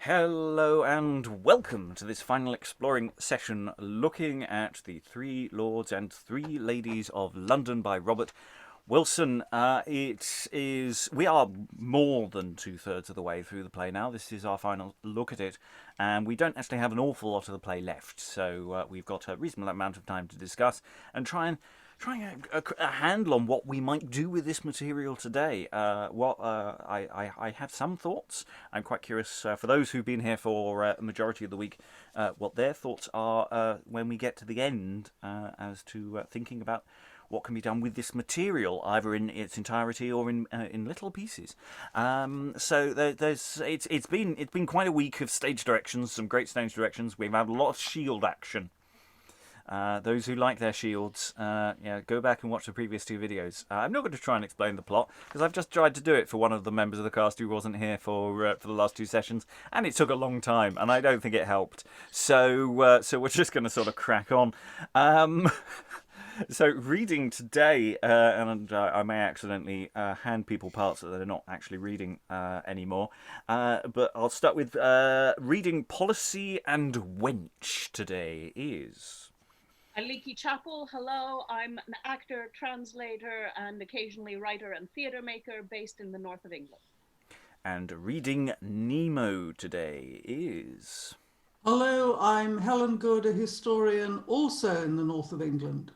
Hello and welcome to this final exploring session looking at the Three Lords and Three Ladies of London by Robert Wilson. We are more than 2/3 of the way through the play now. This is our final look at it, and we don't actually have an awful lot of the play left, so we've got a reasonable amount of time to discuss and trying a handle on what we might do with this material today. I have some thoughts. I'm quite curious for those who've been here for a majority of the week, what their thoughts are when we get to the end, as to thinking about what can be done with this material, either in its entirety or in little pieces. It's been quite a week of stage directions, some great stage directions. We've had a lot of shield action. Those who like their shields, go back and watch the previous two videos. I'm not going to try and explain the plot, because I've just tried to do it for one of the members of the cast who wasn't here for the last two sessions, and it took a long time, and I don't think it helped. So we're just going to sort of crack on. So reading today, and I may accidentally hand people parts that they're not actually reading anymore, but I'll start with reading Policy and Wench today is... Aliki, Chapple, hello. I'm an actor, translator, and occasionally writer and theatre maker based in the north of England. And reading Nemo today is... Hello, I'm Helen Good, a historian also in the north of England.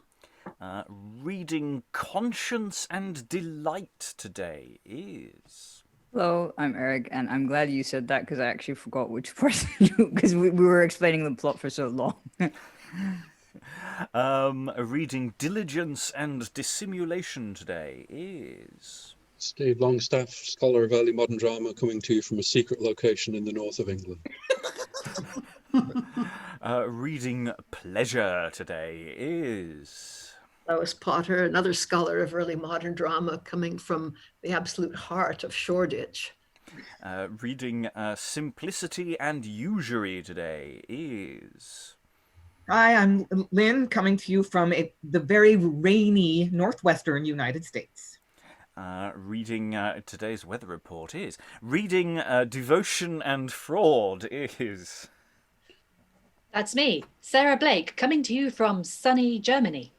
Reading Conscience and Delight today is... Hello, I'm Eric, and I'm glad you said that because I actually forgot which person because we were explaining the plot for so long. Reading Diligence and Dissimulation today is... Steve Longstaffe, scholar of early modern drama, coming to you from a secret location in the north of England. Reading Pleasure today is... Lois Potter, another scholar of early modern drama, coming from the absolute heart of Shoreditch. Reading Simplicity and Usury today is... Hi, I'm Lynn, coming to you from the very rainy northwestern United States. Reading today's weather report is... Reading Devotion and Fraud is... That's me, Sarah Blake, coming to you from sunny Germany.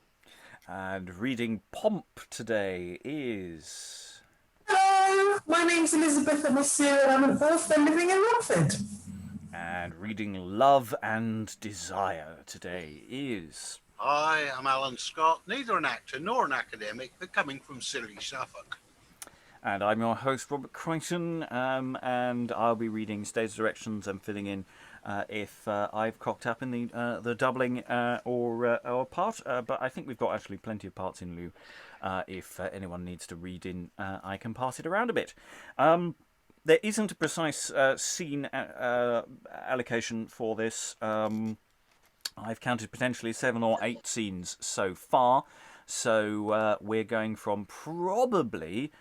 And reading Pomp today is... Hello, my name's Elizabeth Amisu and I'm an author living in Romford. And reading Love and Desire today is... Hi, I'm Alan Scott, neither an actor nor an academic, but coming from silly Suffolk. And I'm your host, Robert Crighton, and I'll be reading stage directions and filling in if I've cocked up in the doubling or part, but I think we've got actually plenty of parts in lieu. If anyone needs to read in, I can pass it around a bit. There isn't a precise scene allocation for this. I've counted potentially 7 or 8 scenes so far, so we're going from probably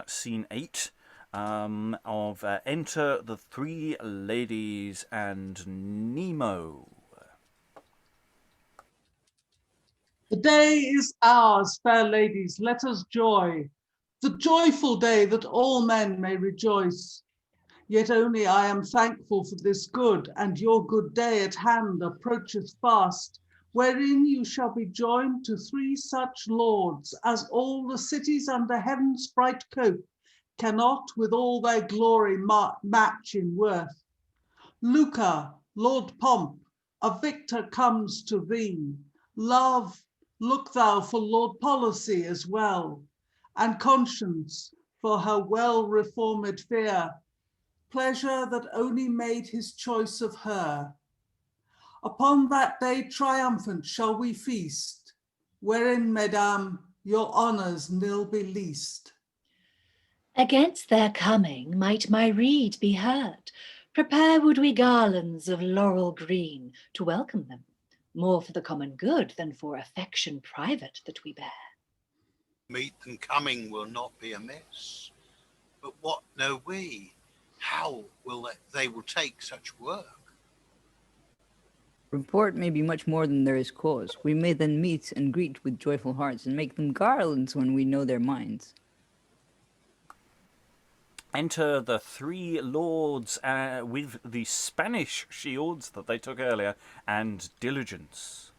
scene 8 of Enter the Three Ladies and Nemo. The day is ours, fair ladies, let us joy. The joyful day that all men may rejoice. Yet only I am thankful for this good, and your good day at hand approacheth fast, wherein you shall be joined to 3 such lords, as all the cities under heaven's bright cope cannot with all their glory match in worth. Lucre, Lord Pomp, a victor comes to thee. Love, look thou for Lord Policy as well, and Conscience for her well-reformed fear. Pleasure that only made his choice of her. Upon that day triumphant shall we feast, wherein, mesdames, your honours nil be least. Against their coming might my reed be heard. Prepare would we garlands of laurel green to welcome them, more for the common good than for affection private that we bear. Meet and coming will not be amiss, but what know we? How will they will take such work? Report may be much more than there is cause. We may then meet and greet with joyful hearts and make them garlands when we know their minds. enter the three lords with the Spanish shields that they took earlier and Diligence.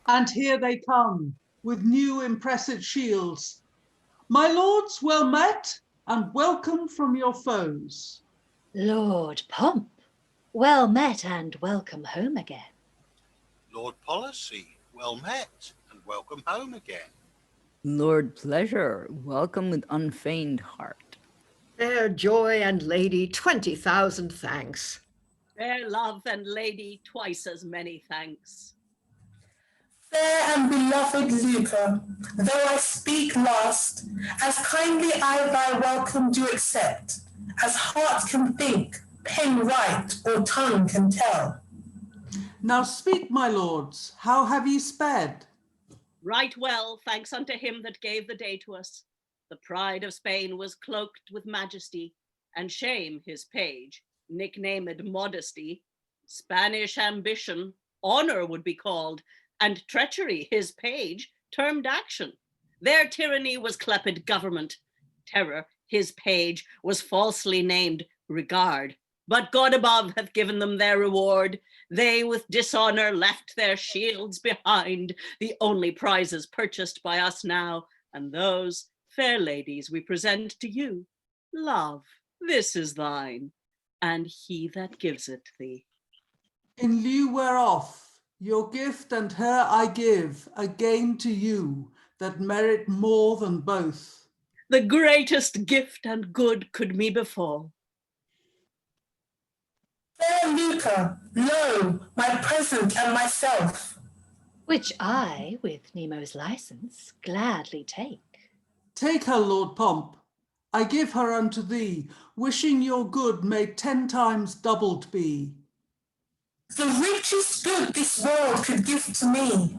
And here they come, with new impressive shields. My lords, well met, and welcome from your foes. Lord Pomp, well met and welcome home again. Lord Policy, well met and welcome home again. Lord Pleasure, welcome with unfeigned heart. Fair Joy and Lady, 20,000 thanks. Fair love and lady, twice as many thanks. Fair and beloved Lucre, though I speak last, as kindly I thy welcome do accept, as heart can think, pen write, or tongue can tell. Now speak, my lords, how have ye sped? Right well, thanks unto him that gave the day to us. The pride of Spain was cloaked with majesty, and shame his page, nicknamed modesty. Spanish ambition, honor would be called, and treachery his page, termed action. Their tyranny was cleped government. Terror, his page, was falsely named regard. But God above hath given them their reward. They with dishonor left their shields behind, the only prizes purchased by us now, and those, fair ladies, we present to you. Love, this is thine, and he that gives it thee. In lieu whereof, your gift and her I give again to you, that merit more than both. The greatest gift and good could me befall. Fair Lucre, lo, my present and myself. Which I, with Nemo's license, gladly take. Take her, Lord Pomp. I give her unto thee, wishing your good may 10 times doubled be. The richest good this world could give to me.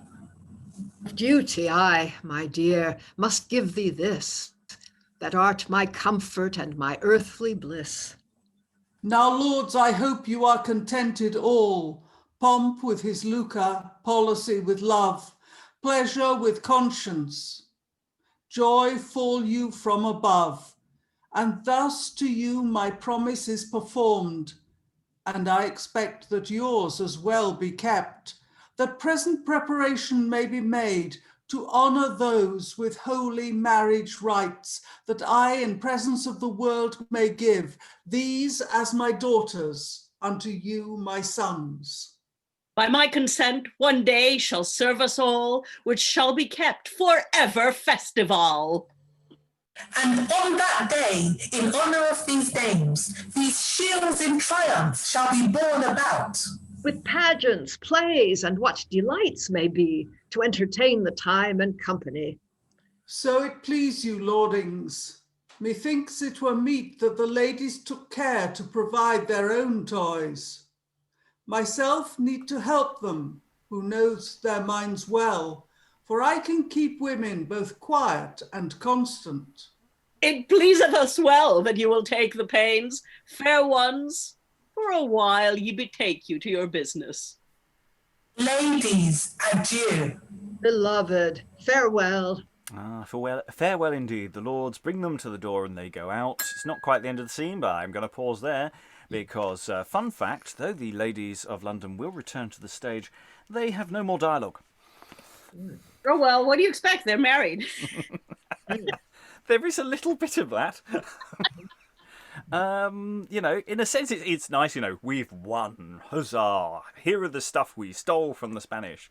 Duty I, my dear, must give thee this, that art my comfort and my earthly bliss. Now, lords, I hope you are contented all, Pomp with his lucre, policy with love, pleasure with conscience. Joy fall you from above, and thus to you my promise is performed, and I expect that yours as well be kept, that present preparation may be made to honor those with holy marriage rites, that I in presence of the world may give these as my daughters unto you, my sons. By my consent, one day shall serve us all, which shall be kept forever festival. And on that day, in honor of these dames, these shields in triumph shall be borne about. With pageants, plays, and what delights may be, to entertain the time and company. So it please you, lordings. Methinks it were meet that the ladies took care to provide their own toys. Myself need to help them, who knows their minds well, for I can keep women both quiet and constant. It pleaseth us well that you will take the pains, fair ones. For a while ye betake you to your business. Ladies, adieu. Beloved, farewell. Farewell indeed. The lords bring them to the door and they go out. It's not quite the end of the scene, but I'm going to pause there because, fun fact, though the ladies of London will return to the stage, they have no more dialogue. Oh, well, what do you expect? They're married. There is a little bit of that. You know, in a sense, it's nice, you know, we've won, huzzah, here are the stuff we stole from the Spanish.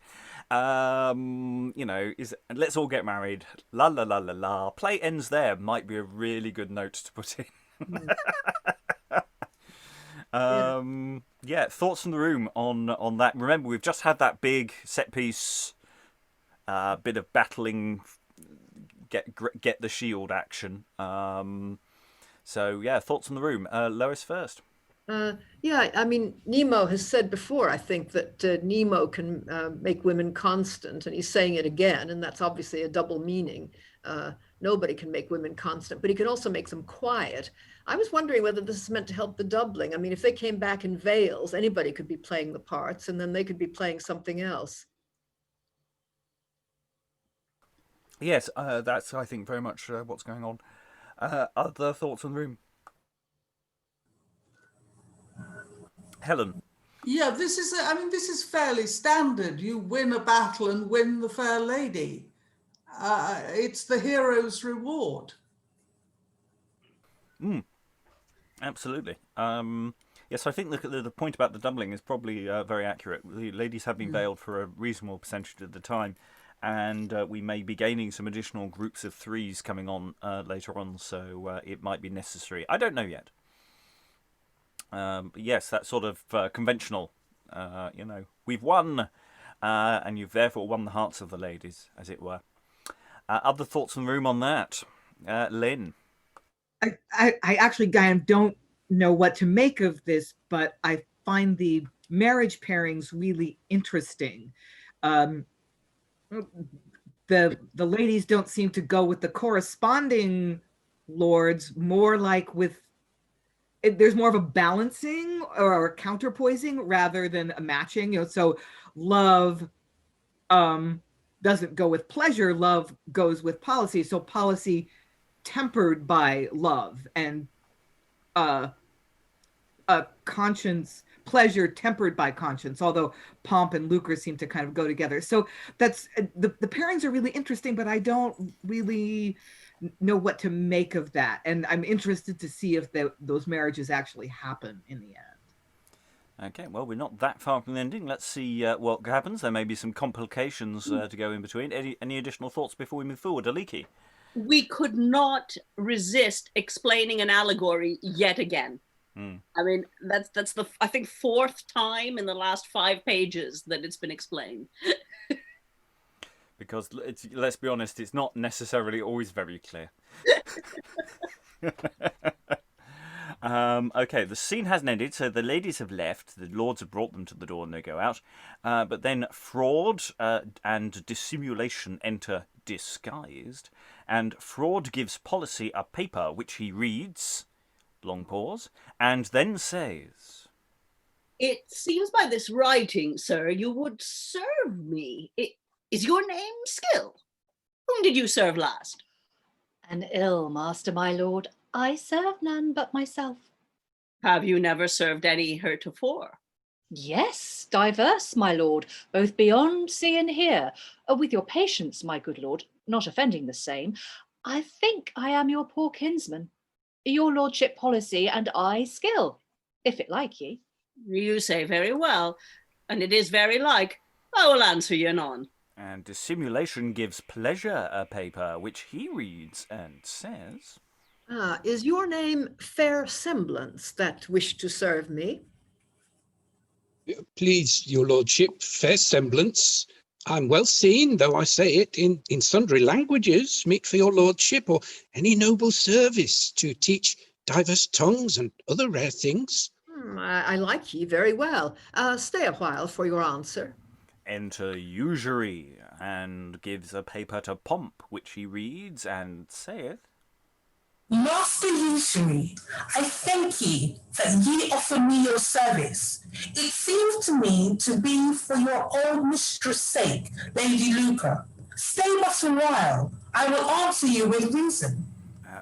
You know, let's all get married, la la la la la. Play ends there might be a really good note to put in. Yeah, thoughts from the room on that. Remember, we've just had that big set piece, bit of battling, get the shield action. So, yeah, thoughts on the room. Lois first. Yeah, I mean, Nemo has said before, I think, that Nemo can make women constant, and he's saying it again, and that's obviously a double meaning. Nobody can make women constant, but he can also make them quiet. I was wondering whether this is meant to help the doubling. I mean, if they came back in veils, anybody could be playing the parts, and then they could be playing something else. Yes, that's, I think, very much what's going on. Other thoughts on the room? Helen. Yeah, this is fairly standard. You win a battle and win the fair lady. It's the hero's reward. Absolutely. Yes, I think the point about the doubling is probably very accurate. The ladies have been veiled for a reasonable percentage of the time, and we may be gaining some additional groups of threes coming on later on, so it might be necessary. I don't know yet. But yes, that's sort of conventional. We've won, and you've therefore won the hearts of the ladies, as it were. Other thoughts in the room on that? Lynn? I actually, Guy, don't know what to make of this, but I find the marriage pairings really interesting. The ladies don't seem to go with the corresponding lords, more like there's more of a balancing or a counterpoising rather than a matching. So love doesn't go with pleasure, love goes with policy. So policy tempered by love, and conscience, pleasure tempered by conscience, although Pomp and Lucre seem to kind of go together. So that's the pairings are really interesting, but I don't really know what to make of that. And I'm interested to see if those marriages actually happen in the end. Okay, well, we're not that far from the ending. Let's see what happens. There may be some complications to go in between. Any additional thoughts before we move forward? Aliki? We could not resist explaining an allegory yet again. I mean, that's the, I think, fourth time in the last 5 pages that it's been explained. Because, let's be honest, it's not necessarily always very clear. Okay, the scene hasn't ended, so the ladies have left. The lords have brought them to the door and they go out. But then fraud and dissimulation enter disguised. And fraud gives policy a paper which he reads, long pause, and then says, "It seems by this writing, sir, you would serve me. Is your name Skill? Whom did you serve last?" "An ill master, my lord. I serve none but myself." "Have you never served any heretofore?" "Yes, diverse, my lord, both beyond sea and here. With your patience, my good lord, not offending the same, I think I am your poor kinsman. Your lordship policy, and I skill, if it like ye." "You say very well, and it is very like. I will answer ye anon." And dissimulation gives pleasure a paper which he reads and says, "Is your name Fair Semblance that wish to serve me?" Please, your lordship, fair semblance. I'm well seen, though I say it, in sundry languages, meet for your lordship, or any noble service to teach diverse tongues and other rare things. I like ye very well. Stay a while for your answer." Enter Usury, and gives a paper to Pomp, which he reads and saith, "Master Usury, I thank ye that ye offer me your service. It seems to me to be for your old mistress' sake, Lady Lucre. Stay but a while. I will answer you with reason."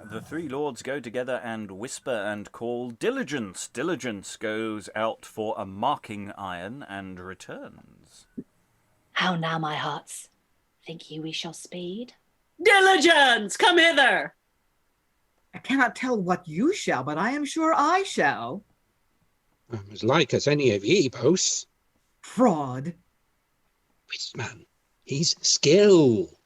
The 3 lords go together and whisper and call Diligence. Diligence goes out for a marking iron and returns. "How now, my hearts? Think ye we shall speed?" "Diligence, come hither." I cannot tell what you shall, but I am sure I shall. I'm as like as any of ye both. Fraud. Whist man, he's Skill.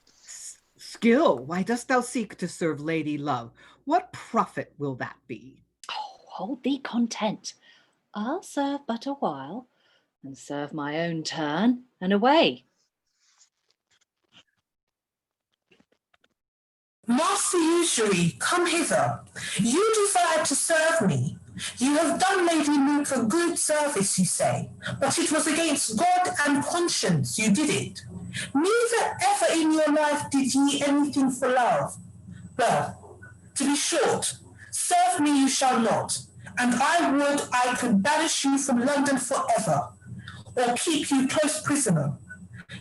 Skill, why dost thou seek to serve Lady Love? What profit will that be? "Oh, hold thee content. I'll serve but a while, and serve my own turn, and away." "Master Usury, come hither. You desire to serve me. You have done Lady Lucre good service, you say, but it was against God and conscience you did it. Neither ever in your life did ye anything for love. Well, to be short, serve me you shall not, and I would I could banish you from London forever, or keep you close prisoner.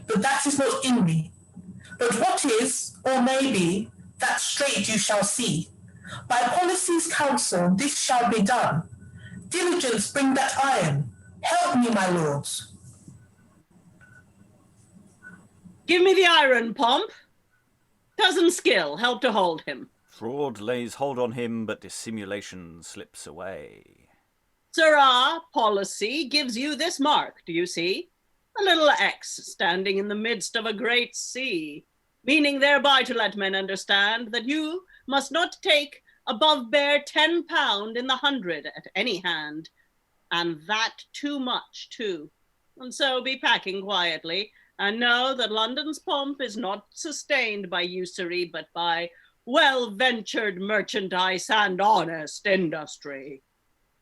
But that is not in me. But what is, or may be, that straight you shall see. By policy's counsel this shall be done. Diligence bring that iron. Help me, my lords. Give me the iron, Pomp. Cousin Skill, help to hold him. Fraud lays hold on him, but dissimulation slips away. Sirrah, policy gives you this mark, do you see? A little X standing in the midst of a great sea, meaning thereby to let men understand that you must not take above bare £10 in the 100 at any hand, and that too much too. And so be packing quietly, and know that London's pomp is not sustained by usury, but by well-ventured merchandise and honest industry.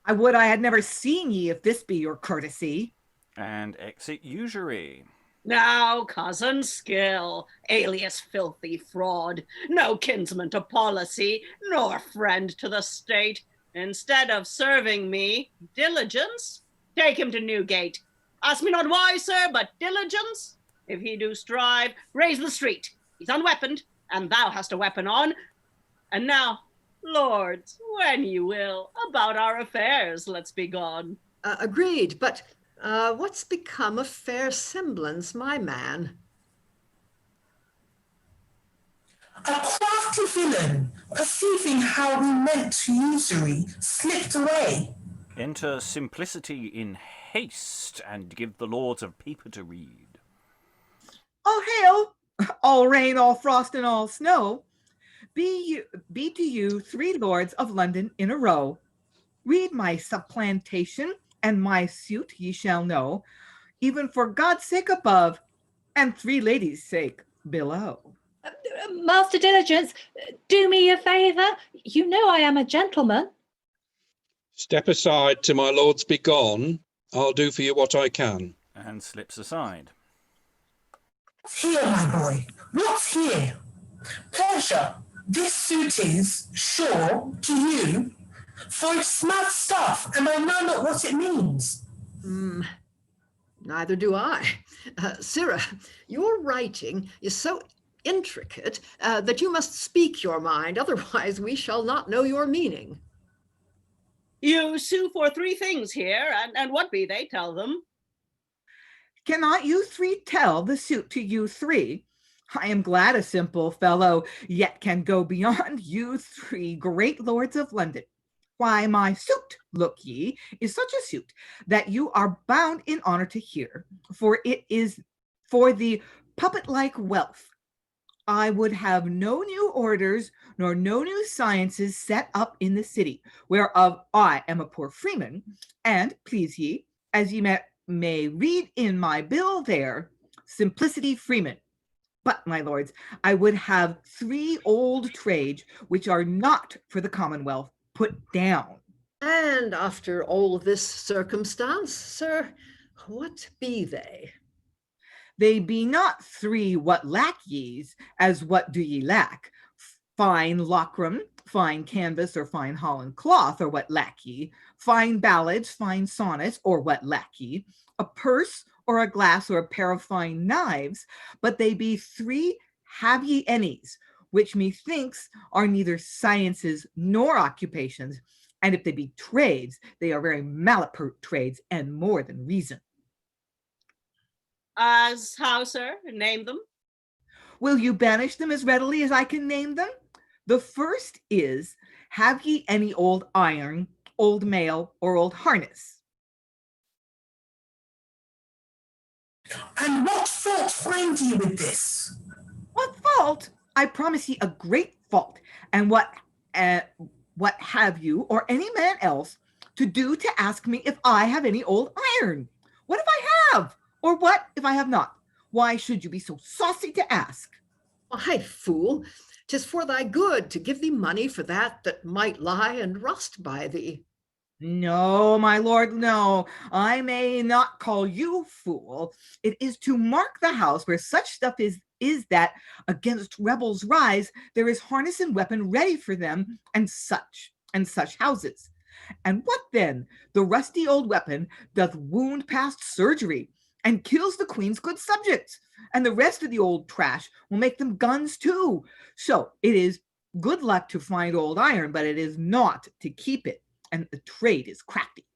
I would I had never seen ye, if this be your courtesy. And exit usury. Now, cousin Skill, alias filthy fraud, no kinsman to policy, nor friend to the state, instead of serving me, Diligence, take him to Newgate. Ask me not why, sir, but Diligence, if he do strive, raise the street. He's unweaponed, and thou hast a weapon on. And now, lords, when you will, about our affairs, let's be gone. Agreed, but what's become of fair semblance, my man? A crafty villain, perceiving how we meant to usury, slipped away. Enter simplicity in haste, and give the lords a paper to read. All hail, all rain, all frost, and all snow. Be to you 3 lords of London in a row. Read my supplantation, and my suit ye shall know, even for God's sake above, and 3 ladies' sake below. Master Diligence, do me a favour. You know I am a gentleman. Step aside till my lords be gone. I'll do for you what I can. And slips aside. What's here, my boy? What's here? Pleasure, this suit is, sure, to you, for it's smart stuff, and I know not what it means. Neither do I. Sirrah, your writing is so intricate that you must speak your mind, otherwise we shall not know your meaning. You sue for 3 things here, and what be they, tell them? Cannot you 3 tell the suit to you 3? I am glad a simple fellow yet can go beyond you 3 great lords of London. Why, my suit, look ye, is such a suit that you are bound in honor to hear, for it is for the puppet-like wealth. I would have no new orders nor no new sciences set up in the city, whereof I am a poor freeman, and, please ye, as ye may read in my bill there, simplicity freeman. But, my lords, I would have 3 old trades which are not for the Commonwealth put down. And after all this circumstance, sir, what be they? They be not 3 what lack ye's, as what do ye lack? Fine locrum, fine canvas, or fine holland cloth, or what lack ye? Fine ballads, fine sonnets, or what lack ye? A purse, or a glass, or a pair of fine knives, but they be 3 have ye any's, which methinks are neither sciences nor occupations, and if they be trades, they are very malapert trades, and more than reason. As how, sir? Name them. Will you banish them as readily as I can name them? The first is, have ye any old iron, old mail, or old harness? And what fault find ye with this? What fault? I promise ye a great fault. And what have you, or any man else, to do to ask me if I have any old iron? What if I have? Or what if I have not? Why should you be so saucy to ask? Why, fool, 'tis for thy good to give thee money for that might lie and rust by thee. No, my lord, no. I may not call you fool. It is to mark the house where such stuff is that against rebels rise, there is harness and weapon ready for them, and such houses. And what then? The rusty old weapon doth wound past surgery, and kills the queen's good subjects, and the rest of the old trash will make them guns too. So it is good luck to find old iron, but it is not to keep it, and the trade is crafty.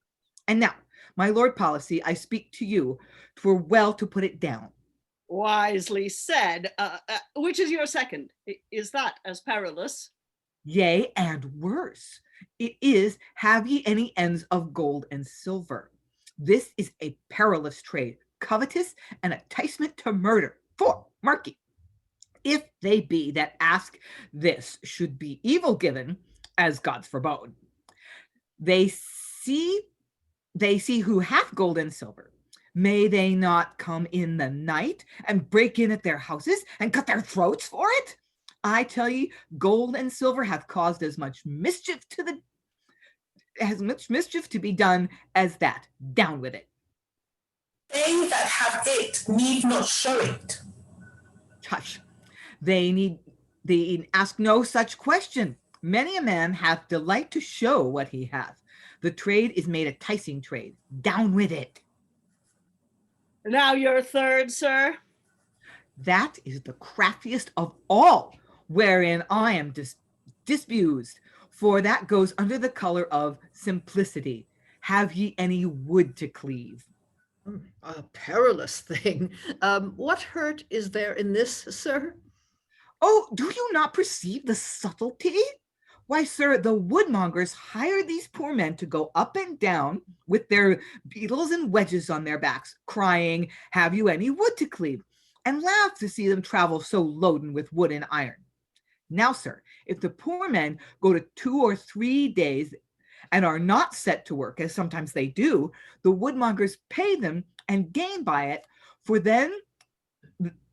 And now, My lord policy, I speak to you. 'Twere well to put it down. Wisely said. Which is your second? Is that as perilous? Yea, and worse. It is, have ye any ends of gold and silver? This is a perilous trade, covetous and enticement to murder. For, mark ye, if they be that ask this should be evil given, as God's forbode. They see who hath gold and silver. May they not come in the night and break in at their houses and cut their throats for it? I tell ye, gold and silver hath caused as much mischief to be done as that. Down with it. They that have it need not show it. Hush. They ask no such question. Many a man hath delight to show what he hath. The trade is made a ticing trade. Down with it. Now your third, sir. That is the craftiest of all, wherein I am disabused, for that goes under the color of simplicity. Have ye any wood to cleave? A perilous thing. What hurt is there in this, sir? Oh, do you not perceive the subtlety? Why, sir, the woodmongers hire these poor men to go up and down with their beetles and wedges on their backs, crying, have you any wood to cleave? And laugh to see them travel so loaden with wood and iron. Now, sir, if the poor men go to 2 or 3 days and are not set to work, as sometimes they do, the woodmongers pay them and gain by it, for then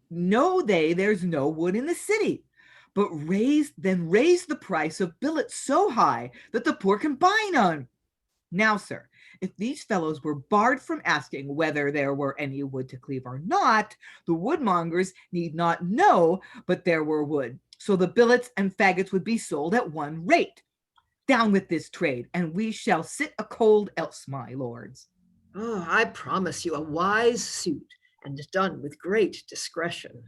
know they there's no wood in the city, but raise the price of billets so high that the poor can buy none. Now, sir, if these fellows were barred from asking whether there were any wood to cleave or not, the woodmongers need not know but there were wood, so the billets and faggots would be sold at one rate. Down with this trade, and we shall sit a cold else, my lords. Oh, I promise you a wise suit, and done with great discretion.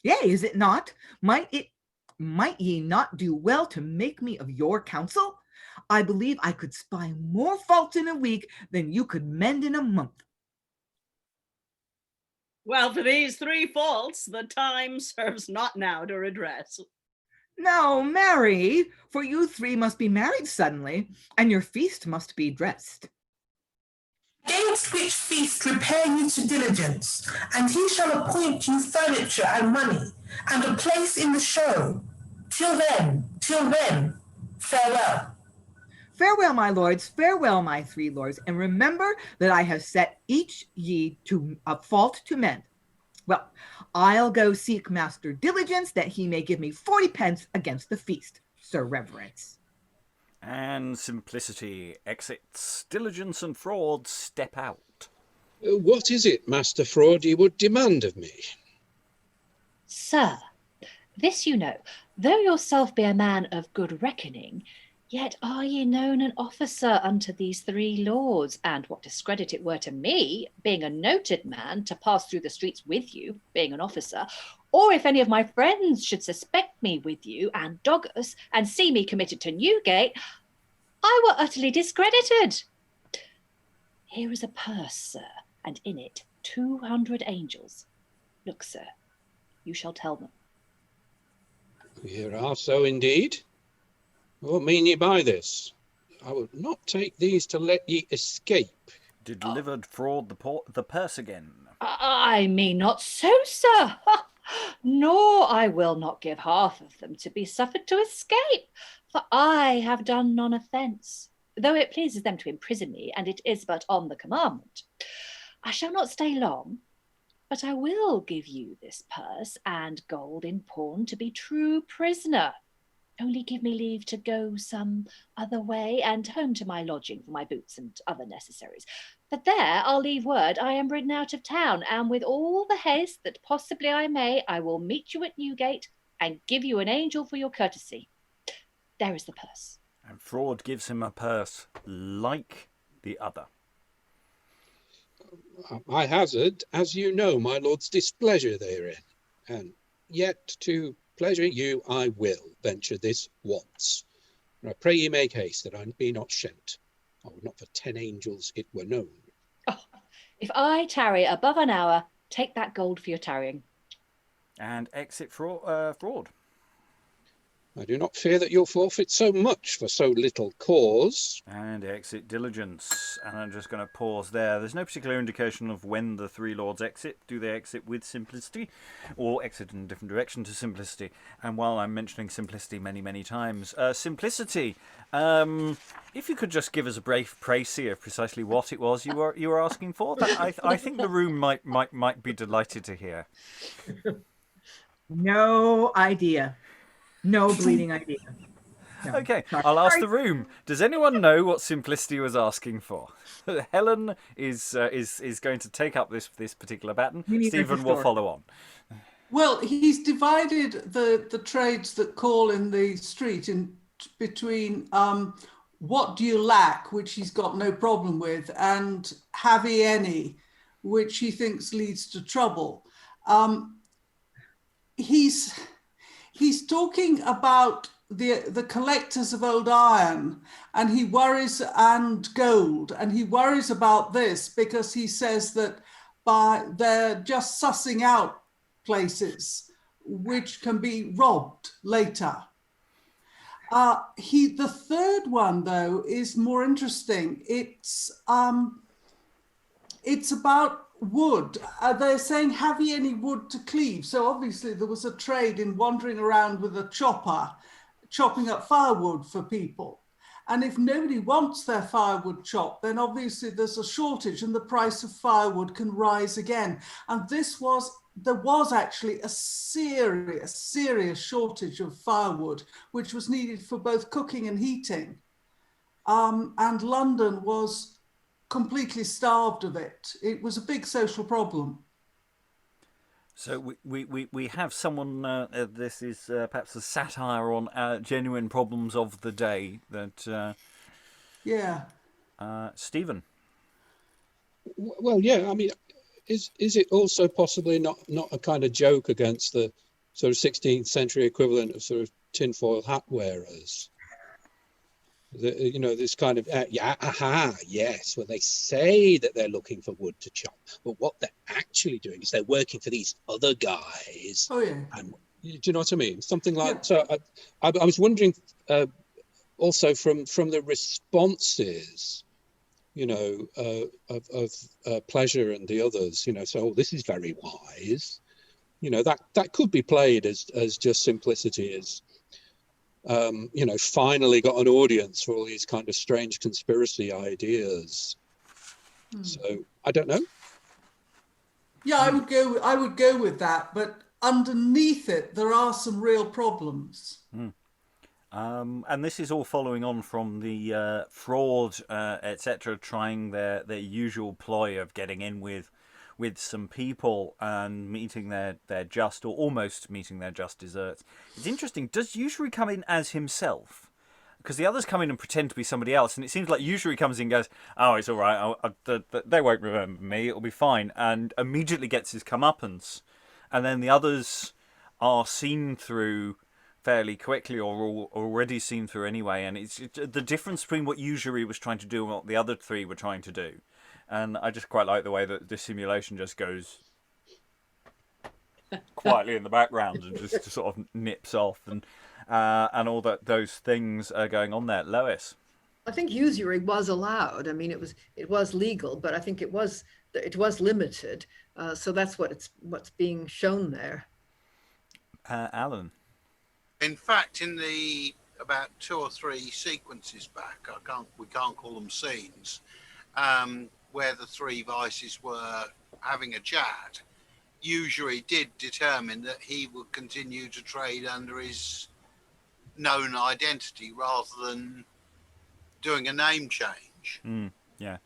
Yea, is it not? Might ye not do well to make me of your counsel? I believe I could spy more faults in a week than you could mend in a month. Well, for these 3 faults, the time serves not now to redress. No, marry, for you 3 must be married suddenly, and your feast must be dressed. Against which feast repair you to Diligence, and he shall appoint you furniture and money, and a place in the show. Till then, farewell. Farewell, my lords, farewell, my 3 lords, and remember that I have set each ye to a fault to mend. Well, I'll go seek Master Diligence that he may give me 40 pence against the feast, Sir Reverence. And Simplicity exits. Diligence and Fraud step out. What is it, Master Fraud, you would demand of me? Sir, this you know, though yourself be a man of good reckoning, yet are ye known an officer unto these 3 lords, and what discredit it were to me, being a noted man, to pass through the streets with you, being an officer, or if any of my friends should suspect me with you and dog us, and see me committed to Newgate, I were utterly discredited. Here is a purse, sir, and in it 200 angels. Look, sir, you shall tell them. Here are so indeed. What mean ye by this? I would not take these to let ye escape. Delivered Fraud the purse again. I mean not so, sir. Nor I will not give half of them to be suffered to escape, for I have done none offence, though it pleases them to imprison me, and it is but on the commandment. I shall not stay long, but I will give you this purse and gold in pawn to be true prisoner. Only give me leave to go some other way, and home to my lodging for my boots and other necessaries. But there I'll leave word I am ridden out of town, and with all the haste that possibly I may, I will meet you at Newgate and give you an angel for your courtesy. There is the purse. And Fraud gives him a purse like the other. I hazard, as you know, my lord's displeasure therein, and yet to pleasure you I will venture this once. I pray ye make haste that I be not shent. I would not for 10 angels it were known. If I tarry above an hour, take that gold for your tarrying. And exit fraud. I do not fear that you'll forfeit so much for so little cause. And exit diligence. And I'm just going to pause there. There's no particular indication of when the three lords exit. Do they exit with simplicity or exit in a different direction to simplicity? And while I'm mentioning simplicity many times, simplicity, if you could just give us a brief précis of precisely what it was you were asking for, that I think the room might be delighted to hear. No idea. No bleeding idea. No. Okay, Sorry. I'll ask the room. Does anyone know what simplicity was asking for? Helen is going to take up this particular baton. Stephen will follow on. Well, he's divided the trades that call in the street in between what do you lack, which he's got no problem with, and have ye any, which he thinks leads to trouble. He's talking about the collectors of old iron, and he worries, and gold, and he worries about this because he says that they're just sussing out places which can be robbed later. The third one though is more interesting. It's about wood. They're saying, have ye any wood to cleave? So obviously there was a trade in wandering around with a chopper, chopping up firewood for people. And if nobody wants their firewood chopped, then obviously there's a shortage and the price of firewood can rise again. And there was actually a serious shortage of firewood, which was needed for both cooking and heating. And London was completely starved of it. It was a big social problem. So we have someone, this is perhaps a satire on genuine problems of the day that... Yeah. Stephen? Well, yeah, I mean, is it also possibly not a kind of joke against the sort of 16th century equivalent of sort of tinfoil hat wearers? This kind of, yes, well, they say that they're looking for wood to chop, but what they're actually doing is they're working for these other guys. Oh, yeah. And do you know what I mean? Something like, yeah. So I was wondering also from the responses, of Pleasure and the others, so this is very wise. That could be played as just simplicity, as finally got an audience for all these kind of strange conspiracy ideas. So I don't know. Yeah, I would go with that, but underneath it there are some real problems. And this is all following on from the fraud, etc., trying their usual ploy of getting in with some people and meeting their just, or almost meeting their just desserts. It's interesting. Does Usury come in as himself? Because the others come in and pretend to be somebody else, and it seems like Usury comes in and goes, "Oh, it's all right. They won't remember me. It'll be fine," and immediately gets his comeuppance. And then the others are seen through fairly quickly, or already seen through anyway. And it's the difference between what Usury was trying to do and what the other three were trying to do. And I just quite like the way that Dissimulation just goes quietly in the background and just sort of nips off, and all those things are going on there. Lois? I think usury was allowed. I mean, it was legal, but I think it was limited. So that's what's being shown there. Alan? In fact, in the about 2 or 3 sequences back, we can't call them scenes, where the 3 vices were having a chat, Usury did determine that he would continue to trade under his known identity rather than doing a name change. Yeah.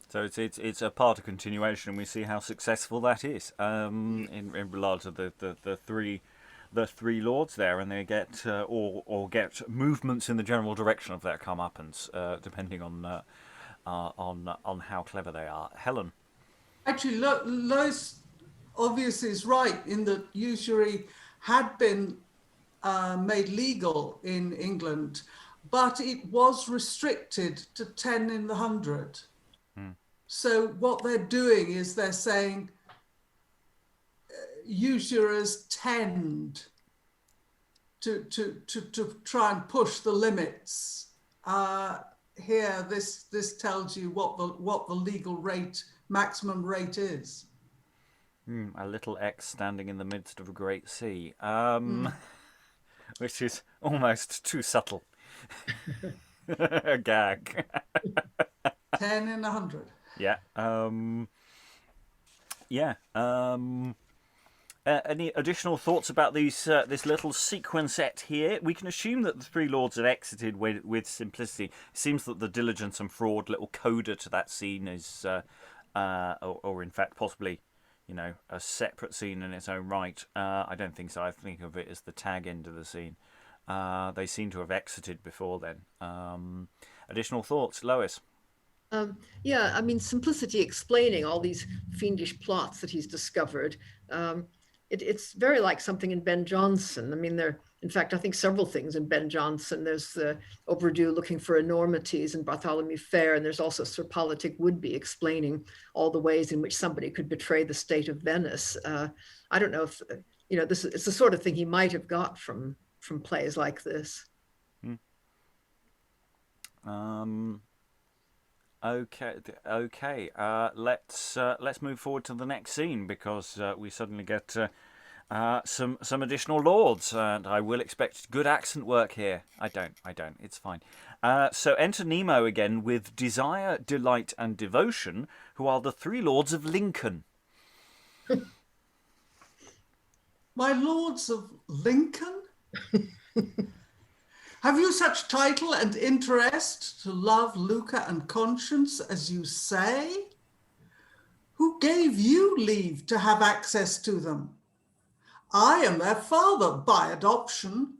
So it's a part of continuation, and we see how successful that is in regard to the three lords there, and they get or get movements in the general direction of their comeuppance, depending on how clever they are. Helen? Actually, Lois obviously is right in that usury had been made legal in England, but it was restricted to 10 in the 100. So what they're doing is they're saying usurers tend to try and push the limits. Here, this tells you what the legal rate, maximum rate is. A little X standing in the midst of a great sea, which is almost too subtle. A gag. 10 in 100. Yeah. Any additional thoughts about this little sequencette here? We can assume that the three lords have exited with simplicity. It seems that the Diligence and Fraud little coda to that scene is, or in fact possibly, a separate scene in its own right. I don't think so. I think of it as the tag end of the scene. They seem to have exited before then. Additional thoughts, Lois? Yeah, I mean, simplicity explaining all these fiendish plots that he's discovered. It's very like something in Ben Jonson. I mean, in fact, I think several things in Ben Jonson. There's the Overdue looking for enormities in Bartholomew Fair, and there's also Sir Politic Woodby explaining all the ways in which somebody could betray the state of Venice. I don't know if, it's the sort of thing he might have got from plays like this. Okay. Let's move forward to the next scene because we suddenly get some additional lords, and I will expect good accent work here. I don't. It's fine. So enter Nemo again with Desire, Delight, and Devotion, who are the three lords of Lincoln. My lords of Lincoln? Have you such title and interest to love, Lucre, and conscience as you say? Who gave you leave to have access to them? I am their father by adoption.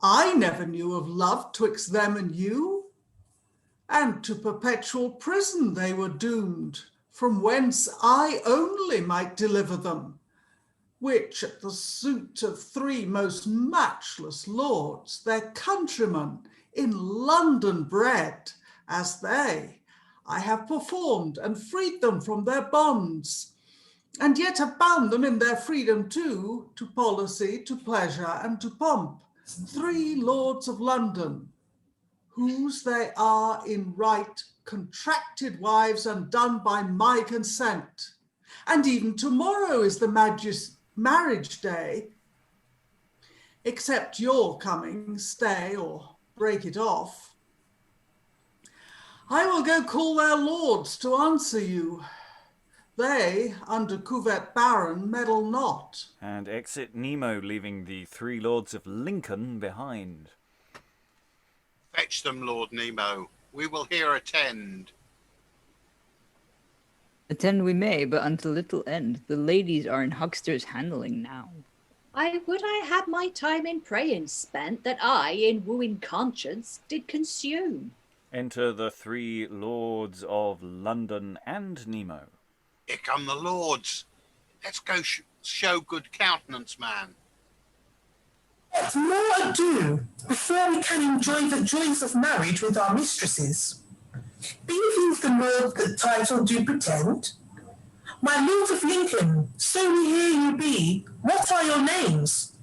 I never knew of love twixt them and you. And to perpetual prison they were doomed, from whence I only might deliver them, which at the suit of three most matchless lords, their countrymen, in London bred, as they, I have performed and freed them from their bonds, and yet have bound them in their freedom too, to policy, to pleasure, and to pomp, three lords of London, whose they are in right contracted wives undone by my consent. And even tomorrow is the marriage day, except your coming, stay or break it off. I will go call their lords to answer you. They, under cuvert baron, meddle not. And exit Nemo, leaving the three lords of Lincoln behind. Fetch them, Lord Nemo. We will here attend. Attend we may, but unto little end. The ladies are in huckster's handling now. Would I had my time in praying spent, that I in wooing conscience did consume. Enter the three lords of London and Nemo. Here come the lords. Let's go show good countenance, man. What more ado before we can enjoy the joys of marriage with our mistresses? Be these the lords that title do pretend? My lords of Lincoln, so we hear you be. What are your names?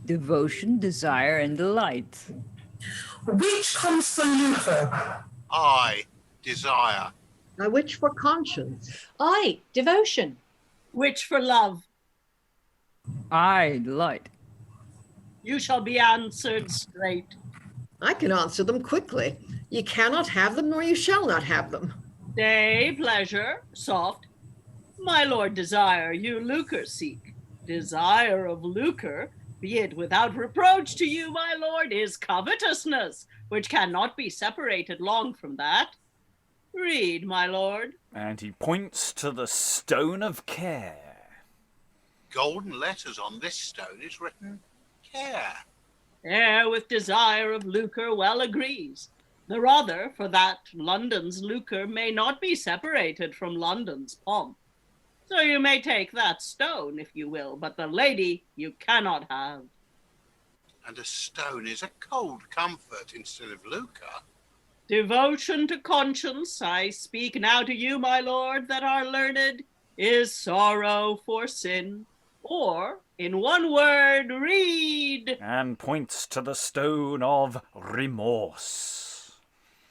Devotion, Desire, and Delight. Which comes for Lucre? I, Desire. Which for conscience? I, Devotion. Which for love? I, Delight. You shall be answered straight. I can answer them quickly. You cannot have them, nor you shall not have them. Day, pleasure, soft. My lord Desire, you Lucre seek. Desire of Lucre, be it without reproach to you, my lord, is covetousness, which cannot be separated long from that. Read, my lord. And he points to the stone of care. Golden letters on this stone is written care. Ere with Desire of Lucre well agrees. The rather for that London's Lucre may not be separated from London's pomp. So you may take that stone, if you will, but the lady you cannot have. And a stone is a cold comfort instead of lucre. Devotion to conscience, I speak now to you, my lord, that are learned, is sorrow for sin. Or, in one word, read. And points to the stone of remorse.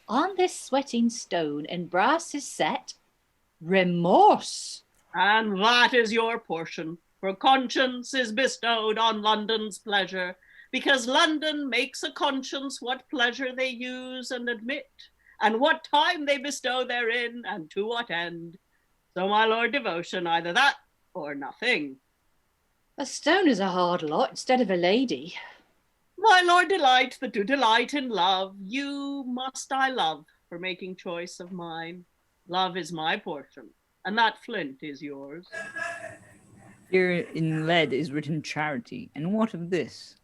On this sweating stone in brass is set remorse. And that is your portion, for conscience is bestowed on London's pleasure, because London makes a conscience what pleasure they use and admit, and what time they bestow therein, and to what end. So, my lord, devotion, either that or nothing. A stone is a hard lot instead of a lady. My lord, delight that do delight in love, you must I love for making choice of mine. Love is my portion, and that flint is yours. Here in lead is written charity, and what of this?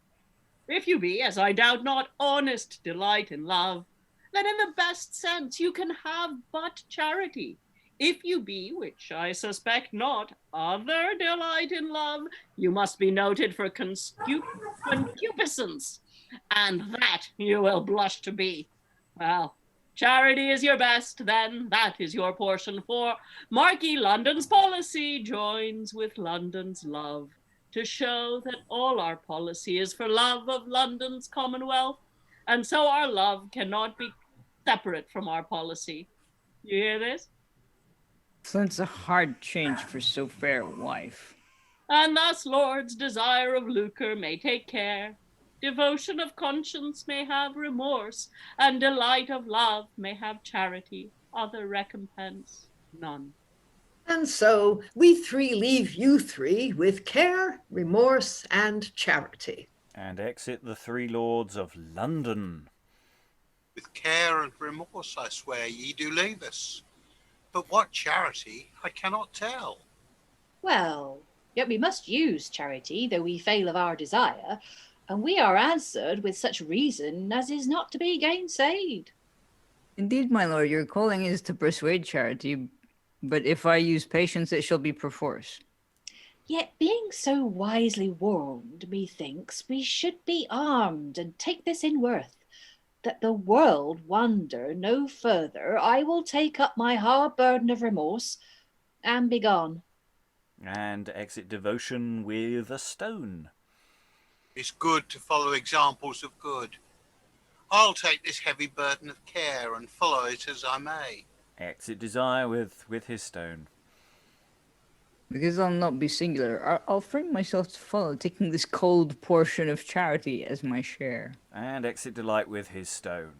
If you be, as I doubt not, honest delight in love, then in the best sense you can have but charity. If you be, which I suspect not, other delight in love, you must be noted for concupiscence, and that you will blush to be. Well, charity is your best, then, that is your portion, for, mark ye, London's policy joins with London's love, to show that all our policy is for love of London's commonwealth, and so our love cannot be separate from our policy. You hear this? So it's a hard change for so fair a wife. And thus lords desire of lucre may take care, devotion of conscience may have remorse, and delight of love may have charity, other recompense none. And so we three leave you three with care, remorse, and charity. And exit the three lords of London. With care and remorse, I swear, ye do leave us. But what charity, I cannot tell. Well, yet we must use charity, though we fail of our desire, and we are answered with such reason as is not to be gainsayed. Indeed, my lord, your calling is to persuade charity, but if I use patience, it shall be perforce. Yet being so wisely warned, methinks we should be armed and take this in worth, that the world wander no further. I will take up my hard burden of remorse and be gone. And exit devotion with a stone. It's good to follow examples of good. I'll take this heavy burden of care and follow it as I may. Exit desire with his stone. Because I'll not be singular, I'll frame myself to follow, taking this cold portion of charity as my share. And exit delight with his stone.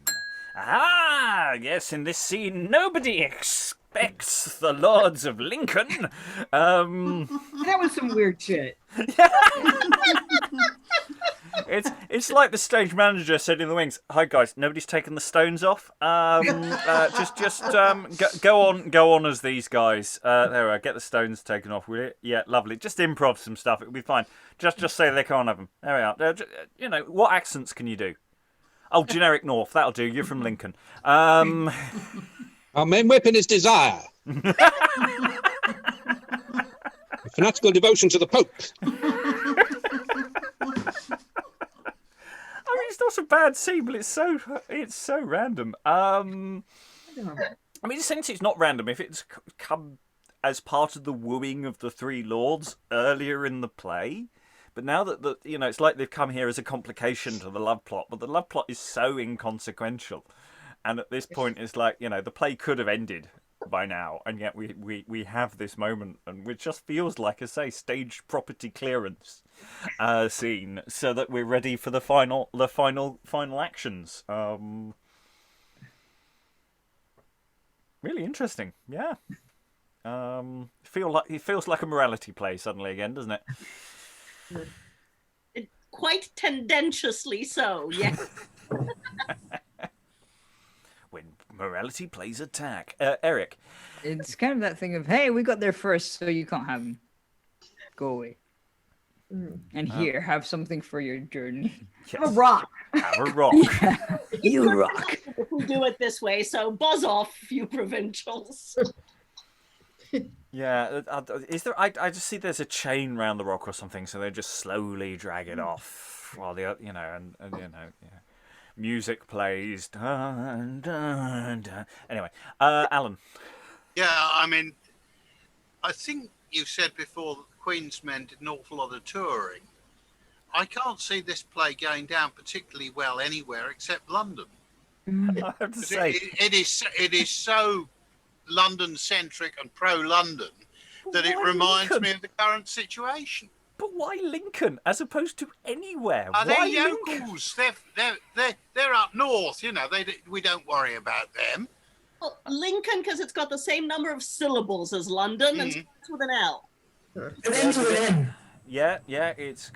Ah, yes, in this scene, nobody expects the lords of Lincoln. That was some weird shit. It's like the stage manager said in the wings. Hi guys, nobody's taken the stones off. Just go on as these guys. There we are. Get the stones taken off, will you? Yeah, lovely. Just improv some stuff. It'll be fine. Just say they can't have them. There we are. You know, what accents can you do? Oh, generic North. That'll do. You're from Lincoln. Our main weapon is desire. Fanatical devotion to the Pope. I mean, it's not a bad scene, but it's so random. I mean, in a sense, it's not random if it's come as part of the wooing of the three lords earlier in the play. But now that it's like they've come here as a complication to the love plot, but the love plot is so inconsequential, and at this point, it's like the play could have ended by now, and yet we have this moment, and which just feels like, I say, staged property clearance scene, so that we're ready for the final actions. Really interesting, yeah. It feels like a morality play suddenly again, doesn't it? Quite tendentiously so, yes. When morality plays attack. Eric. It's kind of that thing of, hey, we got there first, so you can't have them. Go away. And here, have something for your journey. Yes. A rock. Have a rock. You rock. If we do it this way, so buzz off, you provincials. Yeah, is there? I just see there's a chain round the rock or something, so they just slowly drag it off while the and yeah. music plays. Dun, dun, dun. Anyway, Alan. Yeah, I mean, I think you said before that the Queen's Men did an awful lot of touring. I can't see this play going down particularly well anywhere except London. I have to say, It is so London-centric and pro-London that it reminds me of the current situation. but why Lincoln as opposed to anywhere? Are Why they Lincoln? yokels? They're up north, you know. We don't worry about them. Well, Lincoln, because it's got the same number of syllables as London and starts with an L. It ends with an N. Yeah, it's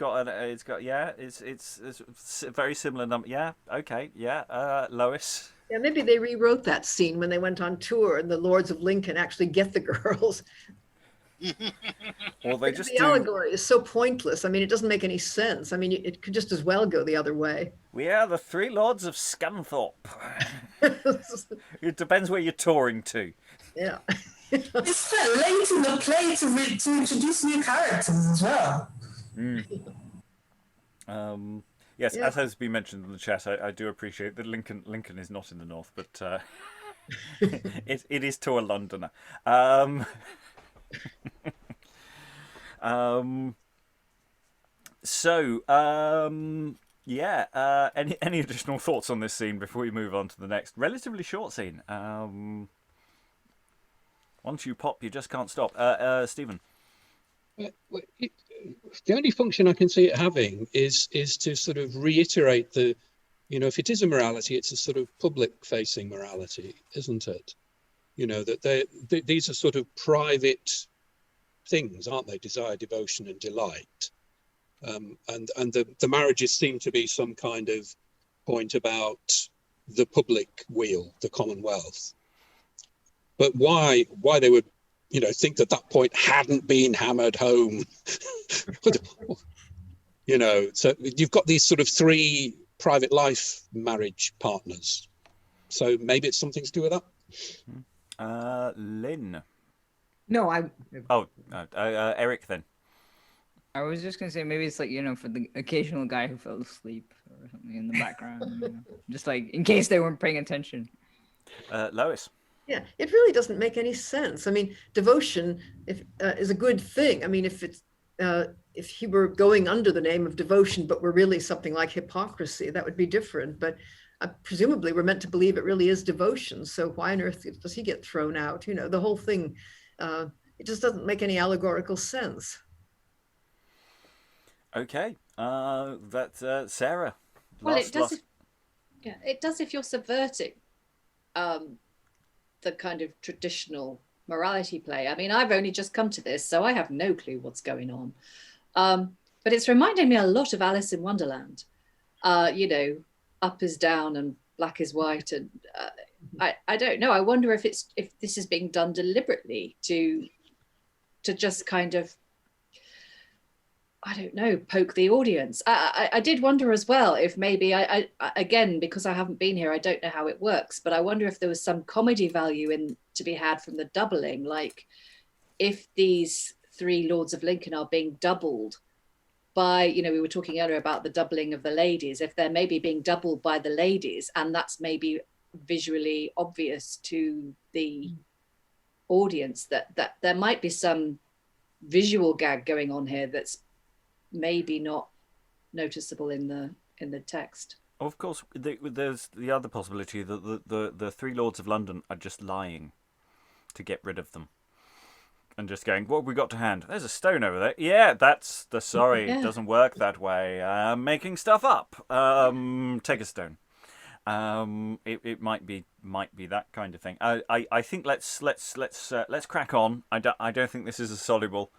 a very similar number. Yeah, okay, yeah. Lois. Yeah, maybe they rewrote that scene when they went on tour and the Lords of Lincoln actually get the girls. Or they just the allegory is so pointless. I mean, it doesn't make any sense. I mean, it could just as well go the other way. We are the three lords of Scunthorpe. It depends where you're touring to. Yeah. It's quite late in the play to introduce new characters as well. Yes, Yeah. as has been mentioned in the chat, I do appreciate that Lincoln is not in the north, but it is to a Londoner. Any additional thoughts on this scene before we move on to the next relatively short scene? Once you pop, you just can't stop. Stephen. The only function I can see it having is to sort of reiterate the, if it is a morality, it's a sort of public-facing morality, isn't it? That these are sort of private things, aren't they? Desire, devotion, and delight. And the marriages seem to be some kind of point about the public weal, the Commonwealth. But why they would, think that point hadn't been hammered home. So you've got these sort of three private life marriage partners. So maybe it's something to do with that. Lynn. No, Eric then. I was just gonna say maybe it's like for the occasional guy who fell asleep or something in the background, just like in case they weren't paying attention. Lois. Yeah, it really doesn't make any sense. I mean, devotion is a good thing. I mean, if he were going under the name of devotion, but were really something like hypocrisy, that would be different. But presumably, we're meant to believe it really is devotion. So why on earth does he get thrown out? The whole thing, it just doesn't make any allegorical sense. Okay, that's Sarah. Well, it does. It does if you're subverting the kind of traditional morality play. I mean, I've only just come to this, so I have no clue what's going on. But it's reminding me a lot of Alice in Wonderland. Up is down and black is white, and I don't know. I wonder if this is being done deliberately to just kind of, I don't know, poke the audience. I did wonder as well if maybe I again, because I haven't been here, I don't know how it works, but I wonder if there was some comedy value to be had from the doubling, like if these three Lords of Lincoln are being doubled by, we were talking earlier about the doubling of the ladies, if they're maybe being doubled by the ladies, and that's maybe visually obvious to the audience that there might be some visual gag going on here that's maybe not noticeable in the text. Of course, there's the other possibility that the three Lords of London are just lying to get rid of them. And just going, what have we got to hand? There's a stone over there. Yeah, that's the sorry. Yeah. It doesn't work that way. I'm making stuff up. Take a stone. It might be that kind of thing. I think let's crack on. I don't think this is a soluble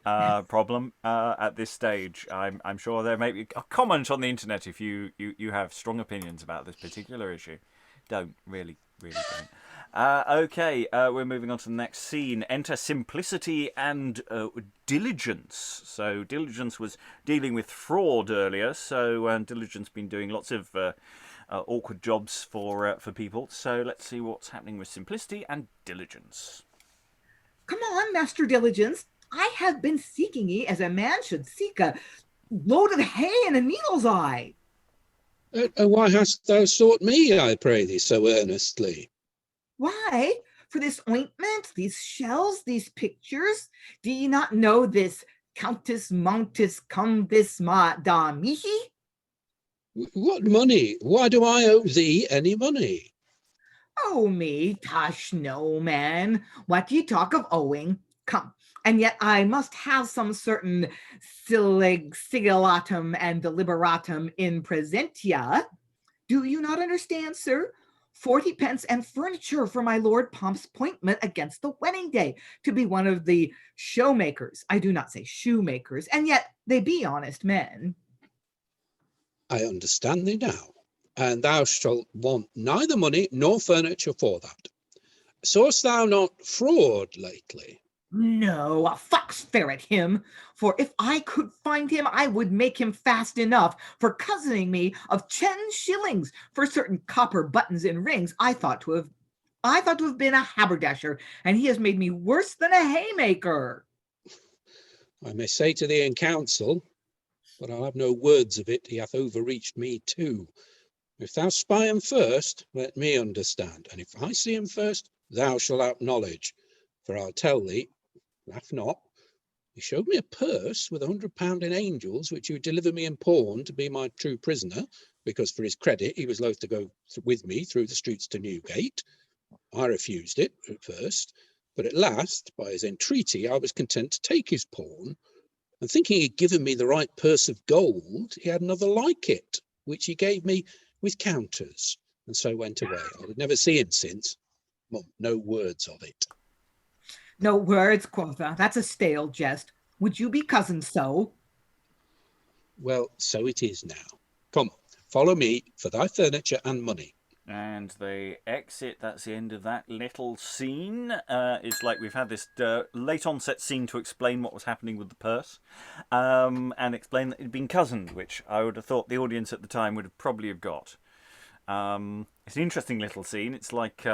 problem at this stage. I'm sure there may be a comment on the internet if you have strong opinions about this particular issue. Don't really don't. Okay, we're moving on to the next scene. Enter Simplicity and Diligence. So Diligence was dealing with fraud earlier, so Diligence been doing lots of awkward jobs for people. So let's see what's happening with Simplicity and Diligence. Come on, Master Diligence. I have been seeking ye as a man should seek a load of hay in a needle's eye. And why hast thou sought me, I pray thee, so earnestly? Why? For this ointment, these shells, these pictures? Do ye not know this Countess Montes cum this da mihi? What money? Why do I owe thee any money? Oh me, tush, no, man. What do you talk of owing? Come, and yet I must have some certain sigillatum and deliberatum in presentia. Do you not understand, sir? 40 pence and furniture for my Lord Pomp's appointment against the wedding day, to be one of the showmakers. I do not say shoemakers, and yet they be honest men. I understand thee now, and thou shalt want neither money nor furniture for that. Sawest thou not fraud lately? No, a fox ferret him, for if I could find him, I would make him fast enough for cousining me of 10 shillings for certain copper buttons and rings. I thought to have been a haberdasher, and he has made me worse than a haymaker. I may say to thee in council, but I'll have no words of it, he hath overreached me too. If thou spy him first, let me understand, and if I see him first, thou shalt acknowledge. For I'll tell thee, laugh not, he showed me a purse with £100 in angels, which he would deliver me in pawn to be my true prisoner, because for his credit he was loath to go with me through the streets to Newgate. I refused it at first, but at last, by his entreaty, I was content to take his pawn, and thinking he'd given me the right purse of gold, he had another like it, which he gave me with counters, and so went away. I would never see him since. Mum, no words of it. No words, quotha. That's a stale jest. Would you be cousin so? Well, so it is now. Come, follow me for thy furniture and money. And they exit. That's the end of that little scene. It's like we've had this late onset scene to explain what was happening with the purse, and explain that it had been cozened, which I would have thought the audience at the time would have probably have got. It's an interesting little scene. It's like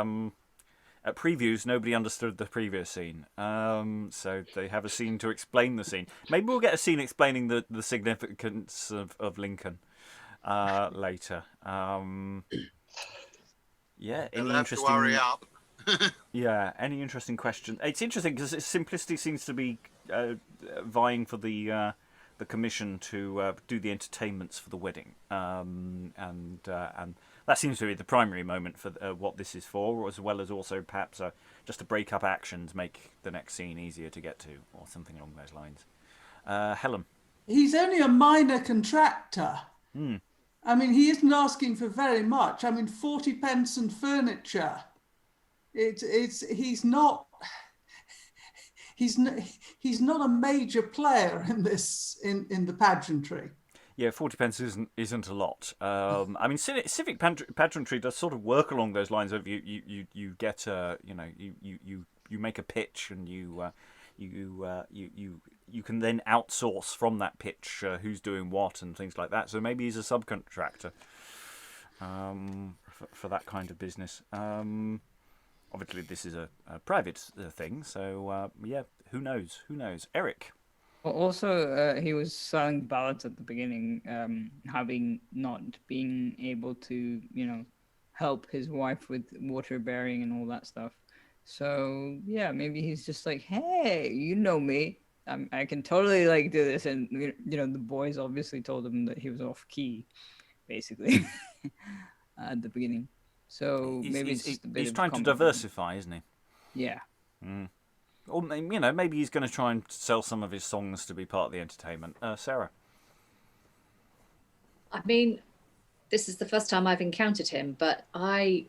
at previews, nobody understood the previous scene, so they have a scene to explain the scene. Maybe we'll get a scene explaining the significance of Lincoln later. Yeah, any interesting? To hurry up. Yeah, any interesting question? It's interesting because simplicity seems to be vying for the commission to do the entertainments for the wedding, and that seems to be the primary moment for what this is for, as well as also perhaps just to break up actions, make the next scene easier to get to, or something along those lines. Helen, He's only a minor contractor. Hmm. I mean, he isn't asking for very much. I mean, 40 pence and furniture. He's not a major player in this in the pageantry. Yeah, 40 pence isn't a lot. I mean, civic pageantry does sort of work along those lines of you get you make a pitch, and you can then outsource from that pitch who's doing what and things like that. So maybe he's a subcontractor for that kind of business. Obviously, this is a private thing, so yeah, who knows? Eric. Well, also, he was selling ballads at the beginning, having not been able to, help his wife with water bearing and all that stuff. So yeah, maybe he's just like, hey, you know me, I can totally do this. And the boys obviously told him that he was off key, basically, at the beginning. So maybe it's just a bit. He's trying to diversify, isn't he? Yeah. Mm. Or maybe he's going to try and sell some of his songs to be part of the entertainment. Sarah. I mean, this is the first time I've encountered him, but I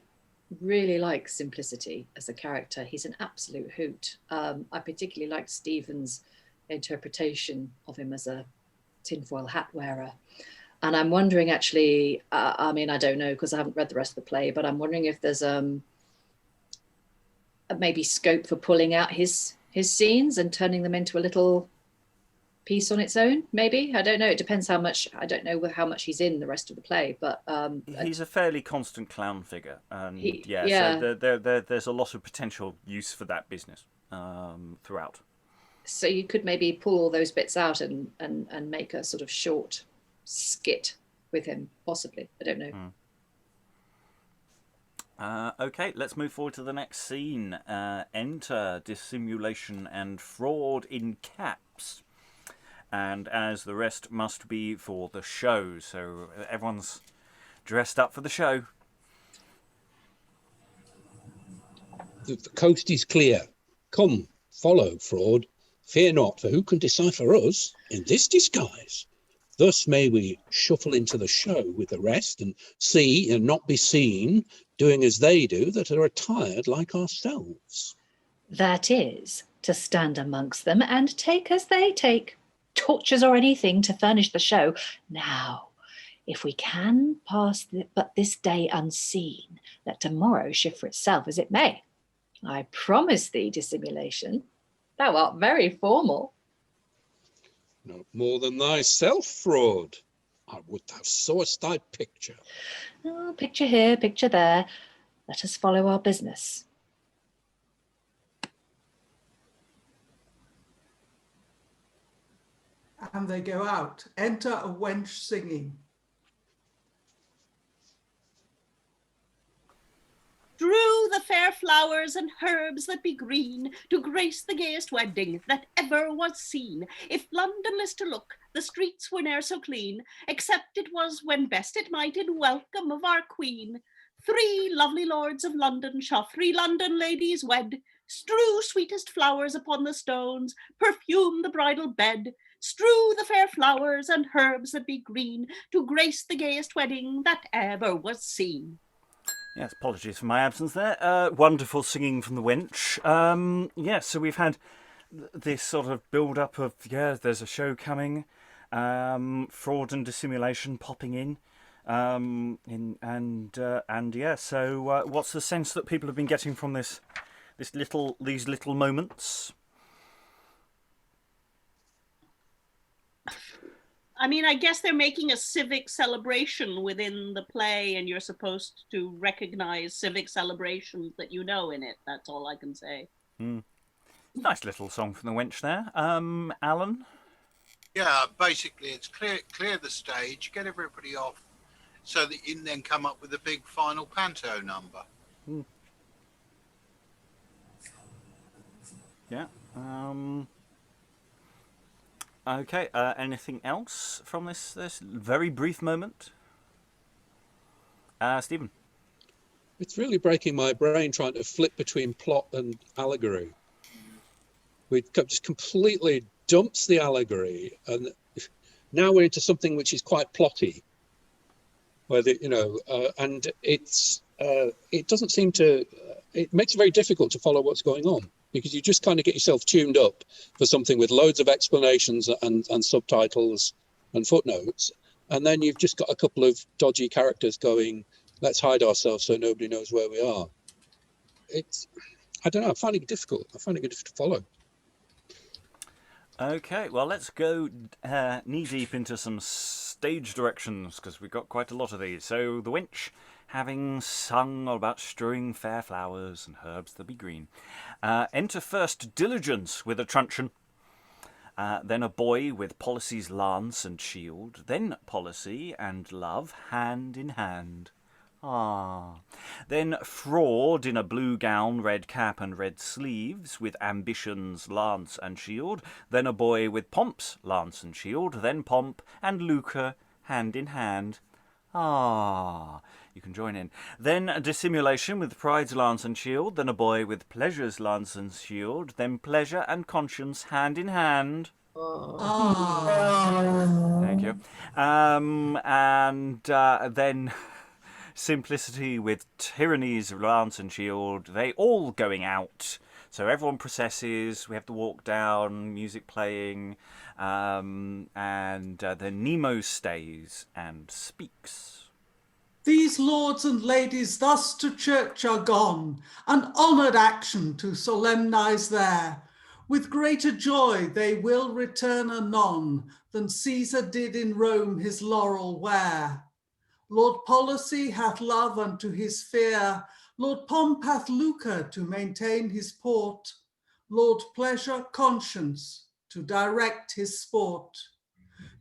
really like Simplicity as a character. He's an absolute hoot. I particularly liked Stephen's interpretation of him as a tinfoil hat wearer. And I'm wondering, actually, I mean, I don't know because I haven't read the rest of the play, but I'm wondering if there's maybe scope for pulling out his scenes and turning them into a little piece on its own. Maybe, I don't know. It depends how much. I don't know how much he's in the rest of the play, but he's a fairly constant clown figure, and yeah. So there's a lot of potential use for that business throughout. So you could maybe pull all those bits out and make a sort of short skit with him, possibly. I don't know. Okay, let's move forward to the next scene. Enter Dissimulation and Fraud in caps. And as the rest must be for the show. So everyone's dressed up for the show. The coast is clear. Come, follow, Fraud. Fear not, for who can decipher us in this disguise? Thus may we shuffle into the show with the rest and see and not be seen, doing as they do that are attired like ourselves. That is, to stand amongst them and take as they take, torches or anything to furnish the show. Now, if we can pass but this day unseen, let tomorrow shift for itself as it may. I promise thee, Dissimulation, thou art very formal. Not more than thyself, Fraud. I would thou sawest thy picture. Oh, picture here, picture there. Let us follow our business. And they go out. Enter a wench singing. Strew the fair flowers and herbs that be green, to grace the gayest wedding that ever was seen. If London list to look, the streets were ne'er so clean, except it was when best it might in welcome of our queen. 3 lovely lords of London shall 3 London ladies wed. Strew sweetest flowers upon the stones, perfume the bridal bed. Strew the fair flowers and herbs that be green, to grace the gayest wedding that ever was seen. Yes, apologies for my absence there. Wonderful singing from the Wench. So we've had this sort of build-up of, there's a show coming, fraud and dissimulation popping in, so what's the sense that people have been getting from these little moments? I mean, I guess they're making a civic celebration within the play, and you're supposed to recognize civic celebrations that you know in it. That's all I can say. Nice little song from the Wench there. Alan? Yeah, basically it's clear the stage, get everybody off, so that you can then come up with a big final panto number. Yeah. Okay, anything else from this very brief moment? Stephen? It's really breaking my brain trying to flip between plot and allegory. We just completely dumps the allegory, and now we're into something which is quite plotty. Where and it doesn't seem to. It makes it very difficult to follow what's going on, because you just kind of get yourself tuned up for something with loads of explanations and subtitles and footnotes. And then you've just got a couple of dodgy characters going, let's hide ourselves so nobody knows where we are. I don't know, I find it difficult. I find it difficult to follow. Okay, well, let's go knee-deep into some stage directions, because we've got quite a lot of these. So, the Wench, having sung all about strewing fair flowers and herbs that be green. Enter first Diligence with a truncheon, then a boy with Policy's lance and shield, then Policy and Love hand in hand. Then Fraud in a blue gown, red cap and red sleeves, with Ambition's lance and shield, then a boy with Pomp's lance and shield, then Pomp and Lucre hand in hand. You can join in. Then Dissimulation with Pride's lance and shield, then a boy with Pleasure's lance and shield, then Pleasure and Conscience hand in hand. Thank you. Then Simplicity with Tyranny's lance and shield, they all going out. So everyone processes, we have to walk down, music playing, and then Nemo stays and speaks. These lords and ladies thus to church are gone, an honoured action to solemnize there. With greater joy they will return anon, than Caesar did in Rome his laurel wear. Lord Policy hath love unto his fear, Lord Pomp hath Lucre to maintain his port, Lord Pleasure conscience to direct his sport.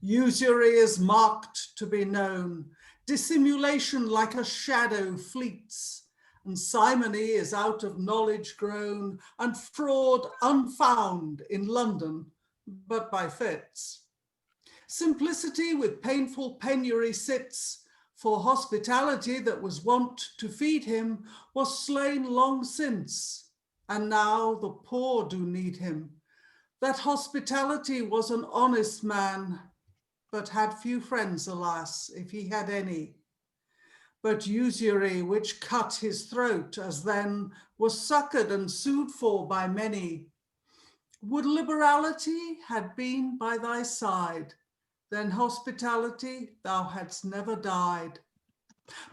Usury is marked to be known. Dissimulation like a shadow fleets, and simony is out of knowledge grown, and fraud unfound in London, but by fits. Simplicity with painful penury sits, for hospitality that was wont to feed him was slain long since, and now the poor do need him. That hospitality was an honest man, but had few friends, alas, if he had any. But usury, which cut his throat, as then was succoured and sued for by many. Would liberality had been by thy side, then hospitality thou hadst never died.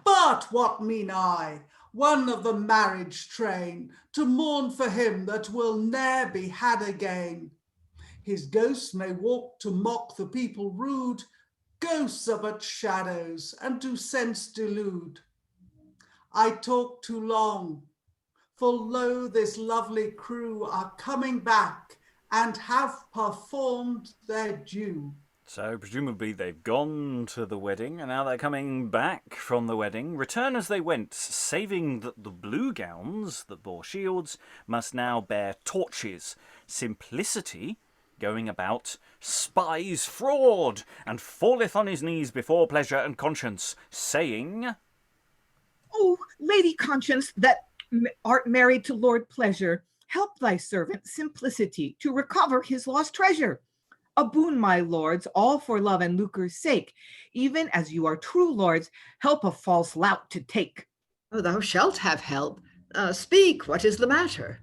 But what mean I, one of the marriage train, to mourn for him that will ne'er be had again? His ghost may walk to mock the people rude, ghosts are but shadows and do sense delude. I talk too long, for lo, this lovely crew are coming back and have performed their due. So presumably they've gone to the wedding, and now they're coming back from the wedding. Return as they went, saving that the blue gowns that bore shields must now bear torches. Simplicity, going about, spies fraud, and falleth on his knees before pleasure and conscience, saying, "O Lady Conscience, that art married to Lord Pleasure, help thy servant Simplicity to recover his lost treasure. A boon, my lords, all for love and lucre's sake, even as you are true lords, help a false lout to take." Oh, thou shalt have help. Speak, what is the matter?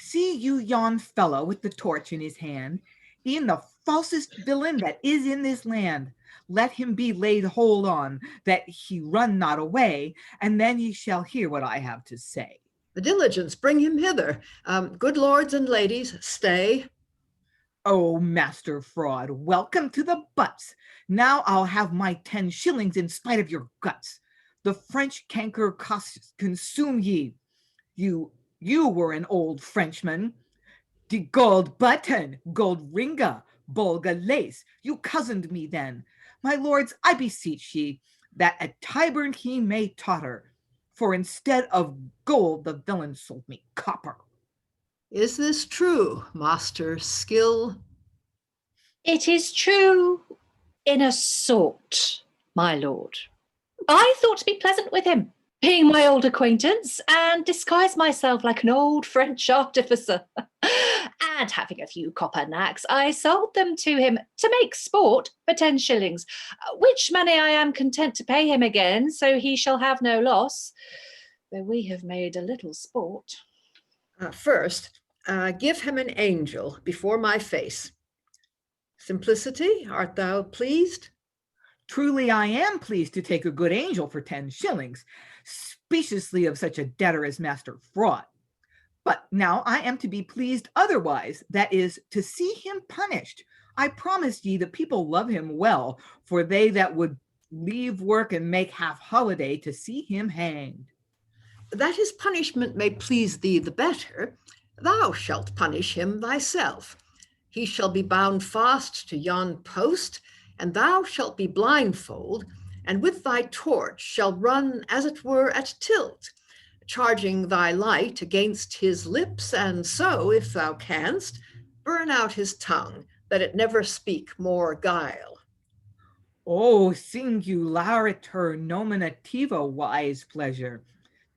See you yon fellow with the torch in his hand, e'en the falsest villain that is in this land. Let him be laid hold on, that he run not away, and then ye shall hear what I have to say. The Diligence, bring him hither. Good lords and ladies, stay. Oh, Master Fraud, welcome to the butts. Now I'll have my 10 shillings in spite of your guts. The French canker consume ye. You were an old Frenchman. De gold button, gold ringa, bolga lace, you cozened me then. My lords, I beseech ye, that at Tyburn he may totter, for instead of gold the villain sold me copper. Is this true, Master Skill? It is true in a sort, my lord. I thought to be pleasant with him, being my old acquaintance, and disguise myself like an old French artificer. And having a few copper knacks, I sold them to him to make sport for 10 shillings, which money I am content to pay him again, so he shall have no loss, though we have made a little sport. First, give him an angel before my face. Simplicity, art thou pleased? Truly I am pleased to take a good angel for 10 shillings, speciously of such a debtor as Master Fraud. But now I am to be pleased otherwise, that is, to see him punished. I promise ye the people love him well, for they that would leave work and make half holiday to see him hanged. That his punishment may please thee the better, thou shalt punish him thyself. He shall be bound fast to yon post, and thou shalt be blindfold, and with thy torch shall run as it were at tilt, charging thy light against his lips, and so, if thou canst, burn out his tongue, that it never speak more guile. O singularitur nominativo, wise Pleasure.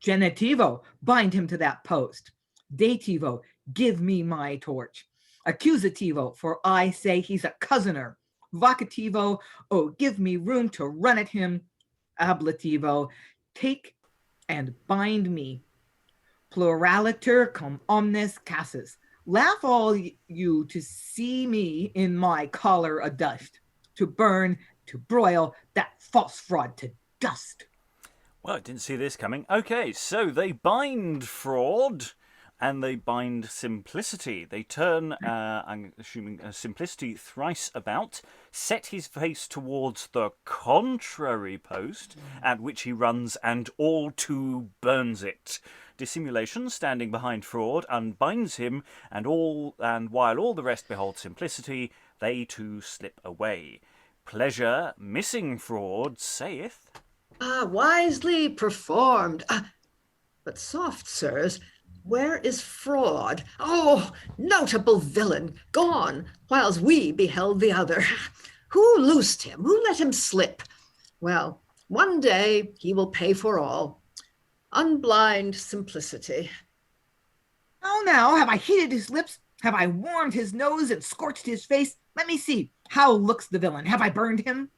Genitivo, bind him to that post. Dativo, give me my torch. Accusativo, for I say he's a cousin-er. Vocativo, oh, give me room to run at him. Ablativo, take and bind me. Pluraliter cum omnes cassis. Laugh all you to see me in my collar adust, to burn, to broil that false fraud to dust. Well, I didn't see this coming. Okay, so they bind Fraud and they bind Simplicity. They turn, I'm assuming, Simplicity thrice about, set his face towards the contrary post, at which he runs and all too burns it. Dissimulation, standing behind Fraud, unbinds him, and while all the rest behold Simplicity, they too slip away. pleasure missing fraud saith. Ah, wisely performed. But soft, sirs, where is fraud? Oh, notable villain, gone, whiles we beheld the other. Who loosed him? Who let him slip? Well, one day he will pay for all. Unblind simplicity. Oh, now, have I heated his lips? Have I warmed his nose and scorched his face? Let me see. How looks the villain? Have I burned him?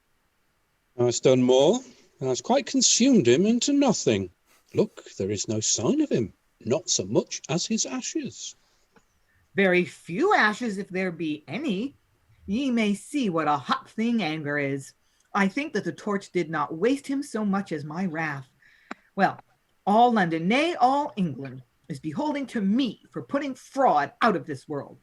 I've done more, and I've quite consumed him into nothing. Look, there is no sign of him, not so much as his ashes. Very few ashes, if there be any. Ye may see what a hot thing anger is. I think that the torch did not waste him so much as my wrath. Well, all London, nay, all England, is beholding to me for putting fraud out of this world.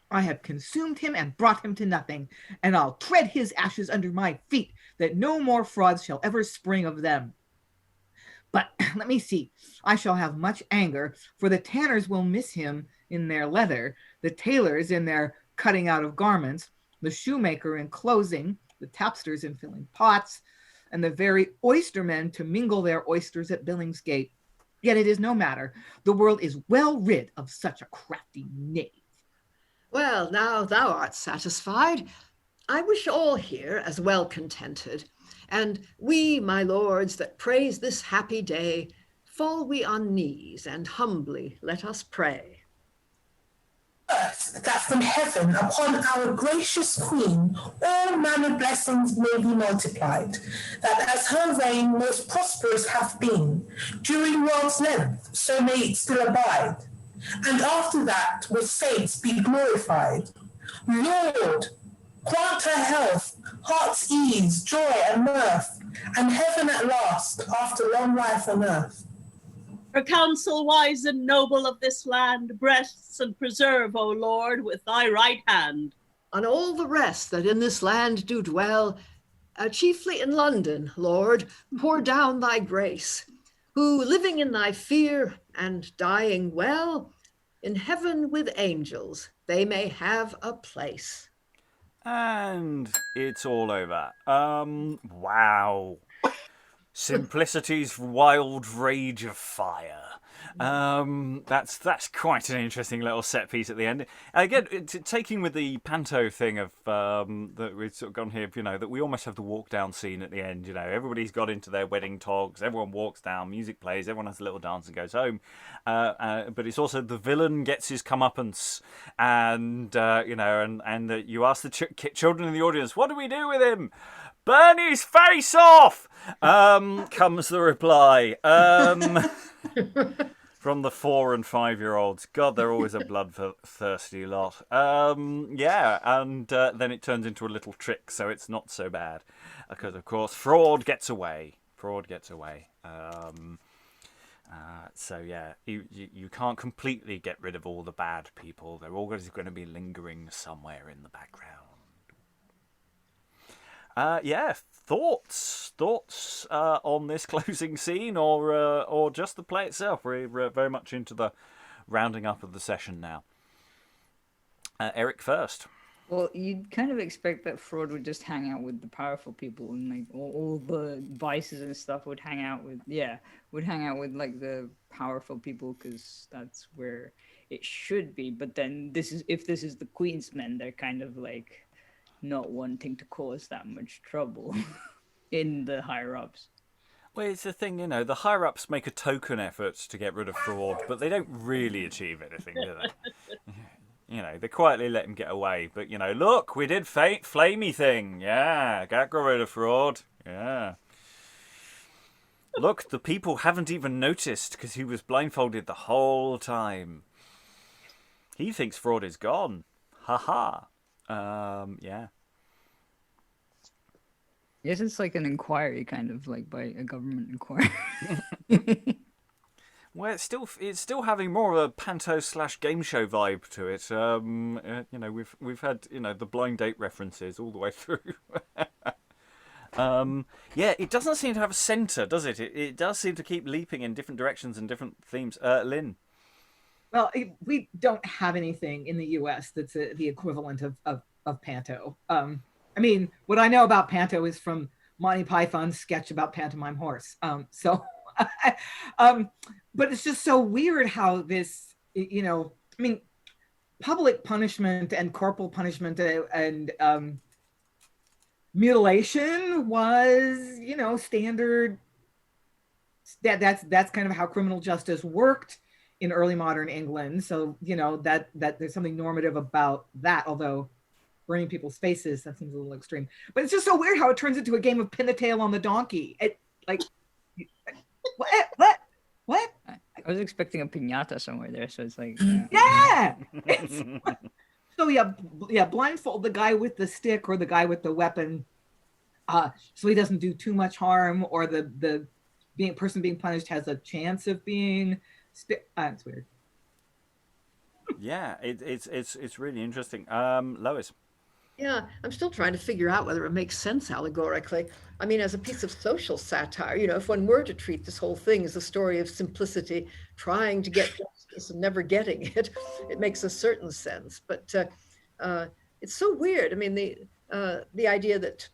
I have consumed him and brought him to nothing, and I'll tread his ashes under my feet, that no more frauds shall ever spring of them. But let me see, I shall have much anger, for the tanners will miss him in their leather, the tailors in their cutting out of garments, the shoemaker in closing, the tapsters in filling pots, and the very oystermen to mingle their oysters at Billingsgate. Yet it is no matter. The world is well rid of such a crafty knave. Well, now thou art satisfied. I wish all here as well contented. And we, my lords, that praise this happy day, fall we on knees and humbly let us pray. First, that from heaven upon our gracious Queen all manner blessings may be multiplied, that as her reign most prosperous hath been, during world's length, so may it still abide. And after that with saints be glorified. Lord, grant her health, heart's ease, joy and mirth, and heaven at last, after long life on earth. For counsel wise and noble of this land, bless and preserve, O Lord, with thy right hand. On all the rest that in this land do dwell, chiefly in London, Lord, pour down thy grace, who living in thy fear and dying well, in heaven with angels they may have a place. And it's all over. Wow. Simplicity's wild rage of fire. That's quite an interesting little set piece at the end. Again, taking with the panto thing of that we've sort of gone here, that we almost have the walk down scene at the end. Everybody's got into their wedding togs, everyone walks down, music plays, everyone has a little dance and goes home. But it's also the villain gets his comeuppance, and you ask the children in the audience, what do we do with him? Burn his face off! Comes the reply. From the 4 and 5-year-olds. God, they're always a bloodthirsty lot. And then it turns into a little trick, so it's not so bad. Because, of course, fraud gets away. You can't completely get rid of all the bad people. They're always going to be lingering somewhere in the background. Thoughts on this closing scene, or just the play itself? We're very much into the rounding up of the session now. Eric first. Well, you'd kind of expect that fraud would just hang out with the powerful people, and like all the vices and stuff would hang out with like the powerful people, because that's where it should be. But then if this is the Queen's men, they're kind of like not wanting to cause that much trouble in the higher-ups. Well, it's the thing, the higher-ups make a token effort to get rid of fraud, but they don't really achieve anything, do they? They quietly let him get away, but, look, we did flamey thing, yeah, got rid of fraud, yeah. Look, the people haven't even noticed, because he was blindfolded the whole time. He thinks fraud is gone, ha-ha. Yeah. Yes, it's like an inquiry, kind of like by a government inquiry. Well, it's still having more of a panto / game show vibe to it. We've had the blind date references all the way through. It doesn't seem to have a centre, does it? It does seem to keep leaping in different directions and different themes. Lynn. Well, we don't have anything in the U.S. that's the equivalent of panto. mean, what I know about Panto is from Monty Python's sketch about Pantomime Horse. But it's just so weird how this, you know, I mean, public punishment and corporal punishment and mutilation was, you know, standard. That's kind of how criminal justice worked in early modern England. So, you know, that there's something normative about that, although burning people's faces, that seems a little extreme. But it's just so weird how it turns into a game of pin the tail on the donkey. It, like, what? I was expecting a piñata somewhere there, so it's like... Yeah! So yeah, blindfold the guy with the stick or the guy with the weapon so he doesn't do too much harm, or the person being punished has a chance of being... it's weird. Yeah, it's really interesting. Lois. Yeah, I'm still trying to figure out whether it makes sense allegorically. I mean, as a piece of social satire, you know, if one were to treat this whole thing as a story of simplicity, trying to get justice and never getting it, it makes a certain sense. But it's so weird. I mean, the idea that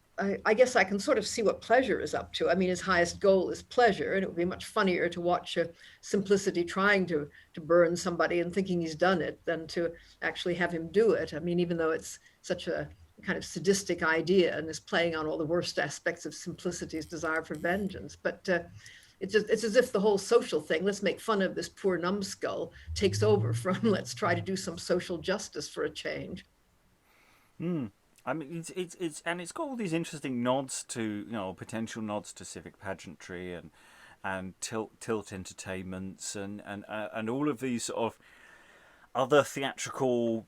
I guess I can sort of see what pleasure is up to. I mean, his highest goal is pleasure, and it would be much funnier to watch simplicity trying to burn somebody and thinking he's done it than to actually have him do it. I mean, even though it's such a kind of sadistic idea and is playing on all the worst aspects of simplicity's desire for vengeance, but it's as if the whole social thing, let's make fun of this poor numbskull, takes over from let's try to do some social justice for a change. I mean, it's got all these interesting nods to, you know, potential nods to civic pageantry and tilt entertainments and all of these sort of other theatrical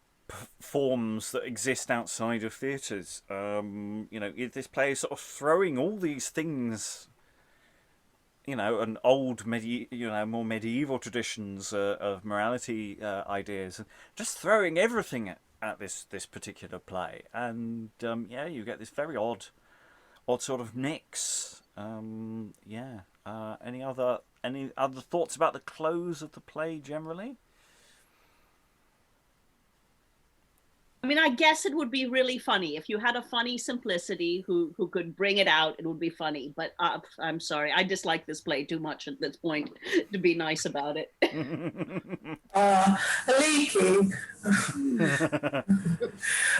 forms that exist outside of theatres. You know, this play is sort of throwing all these things, you know, and old more medieval traditions of morality ideas, and just throwing everything at this particular play, and you get this very odd sort of mix. Any other thoughts about the close of the play generally? I mean, I guess it would be really funny if you had a funny simplicity who could bring it out. It would be funny, but I'm sorry, I dislike this play too much at this point to be nice about it. Aliki.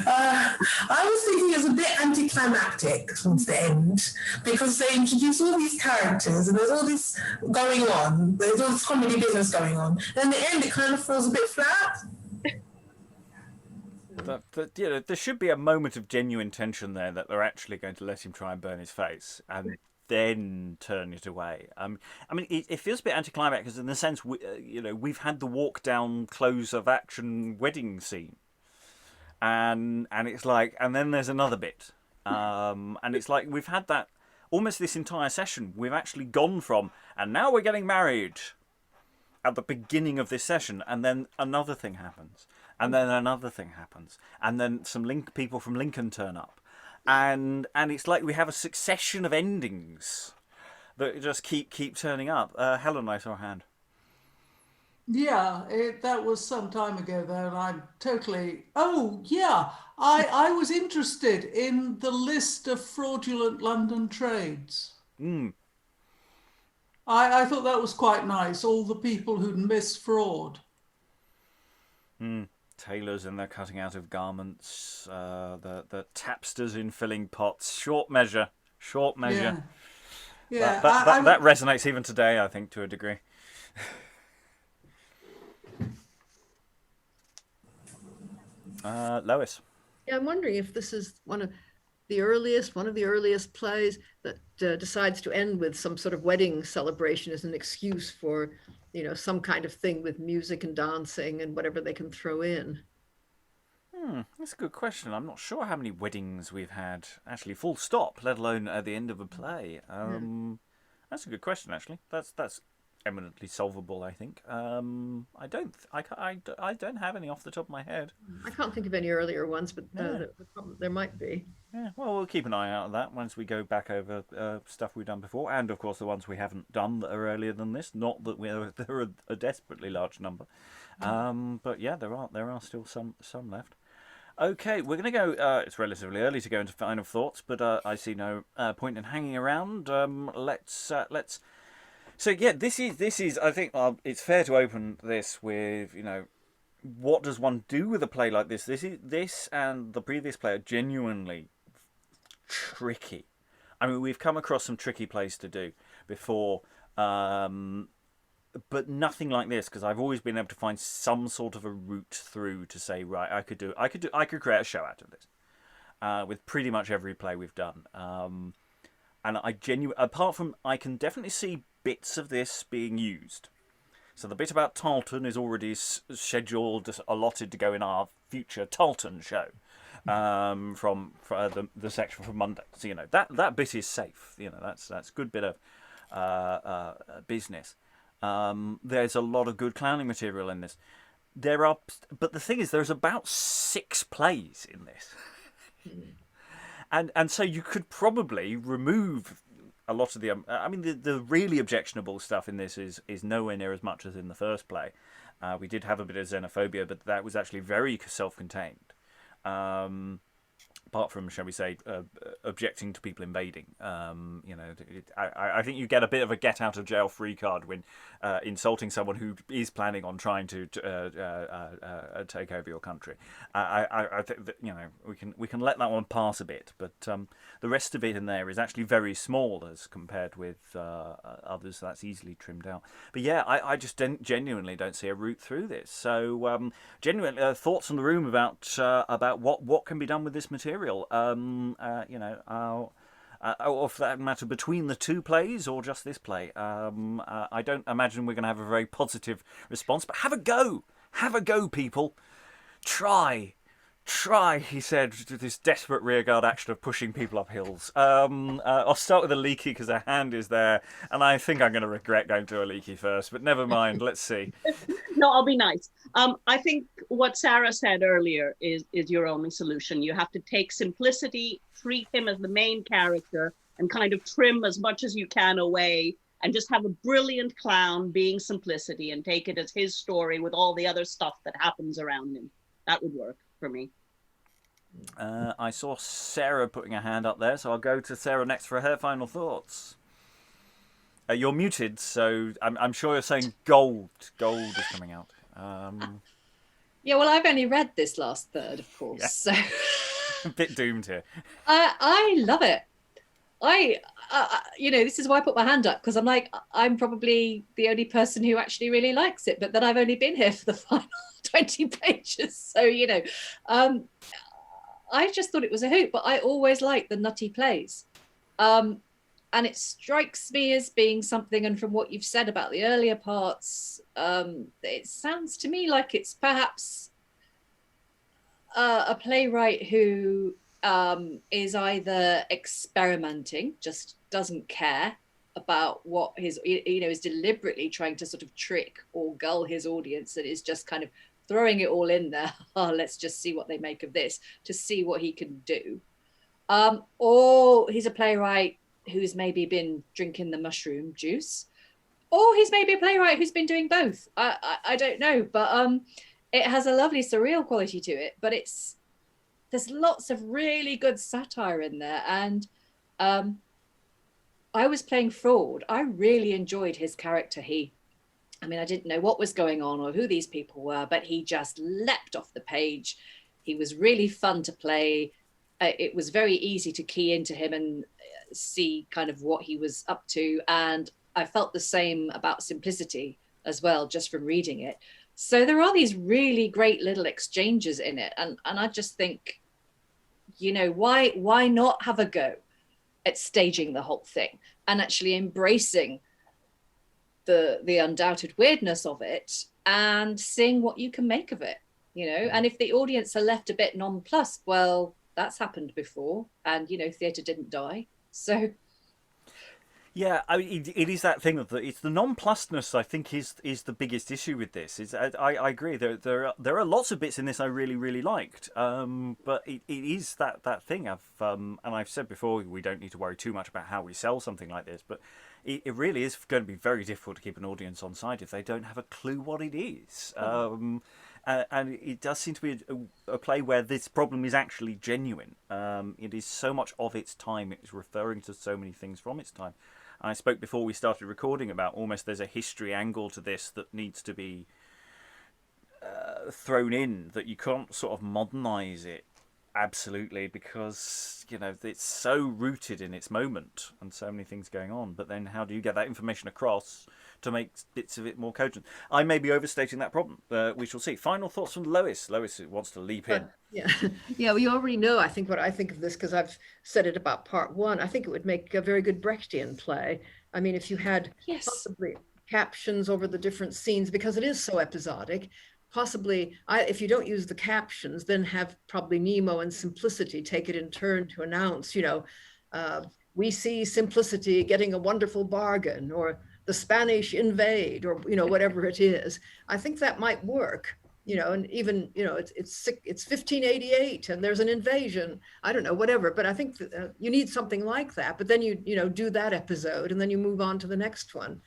I was thinking it was a bit anticlimactic towards the end, because they introduce all these characters and there's all this going on. There's all this comedy business going on. And in the end, it kind of falls a bit flat. There should be a moment of genuine tension there, that they're actually going to let him try and burn his face and then turn it away. I mean, it feels a bit anticlimactic, because in the sense, we've had the walk down close of action wedding scene, and it's like, and then there's another bit, and it's like we've had that almost this entire session. We've actually gone from, and now we're getting married at the beginning of this session, and then another thing happens. And then another thing happens, and then some people from Lincoln turn up, and it's like we have a succession of endings that just keep turning up. Helen, I saw a hand. Yeah, that was some time ago though, and I'm totally... Oh, yeah, I was interested in the list of fraudulent London trades. I thought that was quite nice, all the people who'd missed fraud. Tailors in their cutting out of garments, the tapsters in filling pots. Short measure. Yeah. That resonates even today, I think, to a degree. Lois. Yeah, I'm wondering if this is one of the earliest plays that decides to end with some sort of wedding celebration as an excuse for, you know, some kind of thing with music and dancing and whatever they can throw in. That's a good question. I'm not sure how many weddings we've had, actually, full stop, let alone at the end of a play. That's a good question, actually. That's eminently solvable, I think. I don't have any off the top of my head. I can't think of any earlier ones, but there might be. Yeah, well, we'll keep an eye out on that once we go back over stuff we've done before, and of course the ones we haven't done that are earlier than this. Not that there are a desperately large number, but yeah, there are still some left. Okay, we're going to go. It's relatively early to go into final thoughts, but I see no point in hanging around. Let's. So yeah, this is. I think it's fair to open this with what does one do with a play like this? This and the previous play are genuinely tricky. I mean, we've come across some tricky plays to do before, but nothing like this, because I've always been able to find some sort of a route through to say, right, I could create a show out of this with pretty much every play we've done. And apart from, I can definitely see bits of this being used. So the bit about Tarleton is already scheduled, allotted to go in our future Tarleton show. From the section from Monday, so that bit is safe. That's a good bit of business. There's a lot of good clowning material in this. But the thing is, there's about 6 plays in this, and so you could probably remove a lot of the. The really objectionable stuff in this is nowhere near as much as in the first play. We did have a bit of xenophobia, but that was actually very self-contained. Apart from, shall we say, objecting to people invading. I think you get a bit of a get-out-of-jail-free card when insulting someone who is planning on trying to take over your country. I think that, we can let that one pass a bit, but the rest of it in there is actually very small as compared with others. That's easily trimmed out. But yeah, I just genuinely don't see a route through this. So genuinely, thoughts in the room about what can be done with this material. Or for that matter, between the 2 plays or just this play. I don't imagine we're going to have a very positive response, but have a go, people. Try, he said, with this desperate rearguard action of pushing people up hills. I'll start with Aliki because her hand is there, and I think I'm going to regret going to Aliki first, but never mind, let's see. No, I'll be nice. I think what Sarah said earlier is your only solution. You have to take simplicity, treat him as the main character, and kind of trim as much as you can away, and just have a brilliant clown being simplicity and take it as his story with all the other stuff that happens around him. That would work for me. I saw Sarah putting her hand up there, so I'll go to Sarah next for her final thoughts. You're muted, so I'm sure you're saying gold. Gold is coming out. Yeah, well, I've only read this last third, of course. Yeah. So A bit doomed here. I love it. This is why I put my hand up, because I'm like, I'm probably the only person who actually really likes it, but then I've only been here for the final 20 pages. So, I just thought it was a hoot, but I always like the nutty plays. And it strikes me as being something, and from what you've said about the earlier parts, it sounds to me like it's perhaps a playwright who is either experimenting, just doesn't care about what is deliberately trying to sort of trick or gull his audience, and is just kind of throwing it all in there. Let's just see what they make of this, to see what he can do. Or he's a playwright who's maybe been drinking the mushroom juice, or he's maybe a playwright who's been doing both. I don't know, but it has a lovely surreal quality to it, but there's lots of really good satire in there. And I was playing Fraud. I really enjoyed his character. I didn't know what was going on or who these people were, but he just leapt off the page. He was really fun to play. It was very easy to key into him and see kind of what he was up to. And I felt the same about Simplicity as well, just from reading it. So there are these really great little exchanges in it. And I just think, why not have a go at staging the whole thing and actually embracing the undoubted weirdness of it and seeing what you can make of it, And if the audience are left a bit nonplussed, well, that's happened before, and theatre didn't die. So yeah, it is that thing of it's the nonplussedness. I think is the biggest issue with this. I agree. There are lots of bits in this I really, really liked, but it is that thing and I've said before, we don't need to worry too much about how we sell something like this, but it really is going to be very difficult to keep an audience on side if they don't have a clue what it is. and it does seem to be a play where this problem is actually genuine. It is so much of its time. It's referring to so many things from its time. And I spoke before we started recording about almost there's a history angle to this that needs to be thrown in, that you can't sort of modernise it absolutely, because it's so rooted in its moment and so many things going on. But then how do you get that information across to make bits of it more cogent? I may be overstating that problem. We shall see. Final thoughts from Lois. Lois wants to leap in. Yeah, we already know, I think, what I think of this, because I've said it about part one. I think it would make a very good Brechtian play. I mean, if you had possibly captions over the different scenes, because it is so episodic, possibly, if you don't use the captions, then have probably Nemo and Simplicity take it in turn to announce, we see Simplicity getting a wonderful bargain, or the Spanish invade, or, whatever it is. I think that might work, and even, it's 1588 and there's an invasion. I don't know, whatever. But I think that, you need something like that. But then you do that episode and then you move on to the next one.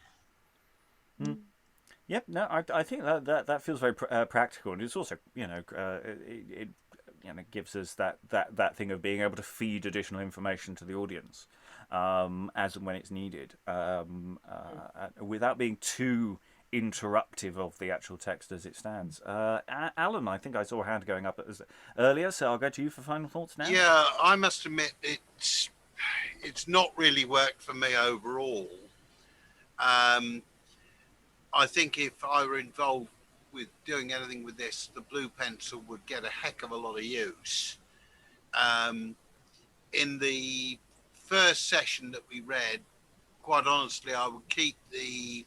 Yep, no, I think that feels very practical, and it's also it gives us that thing of being able to feed additional information to the audience as and when it's needed, without being too interruptive of the actual text as it stands. Alan, I think I saw a hand going up earlier, so I'll go to you for final thoughts now. Yeah, I must admit it's not really worked for me overall. I think if I were involved with doing anything with this, the blue pencil would get a heck of a lot of use. In the first session that we read, quite honestly, I would keep the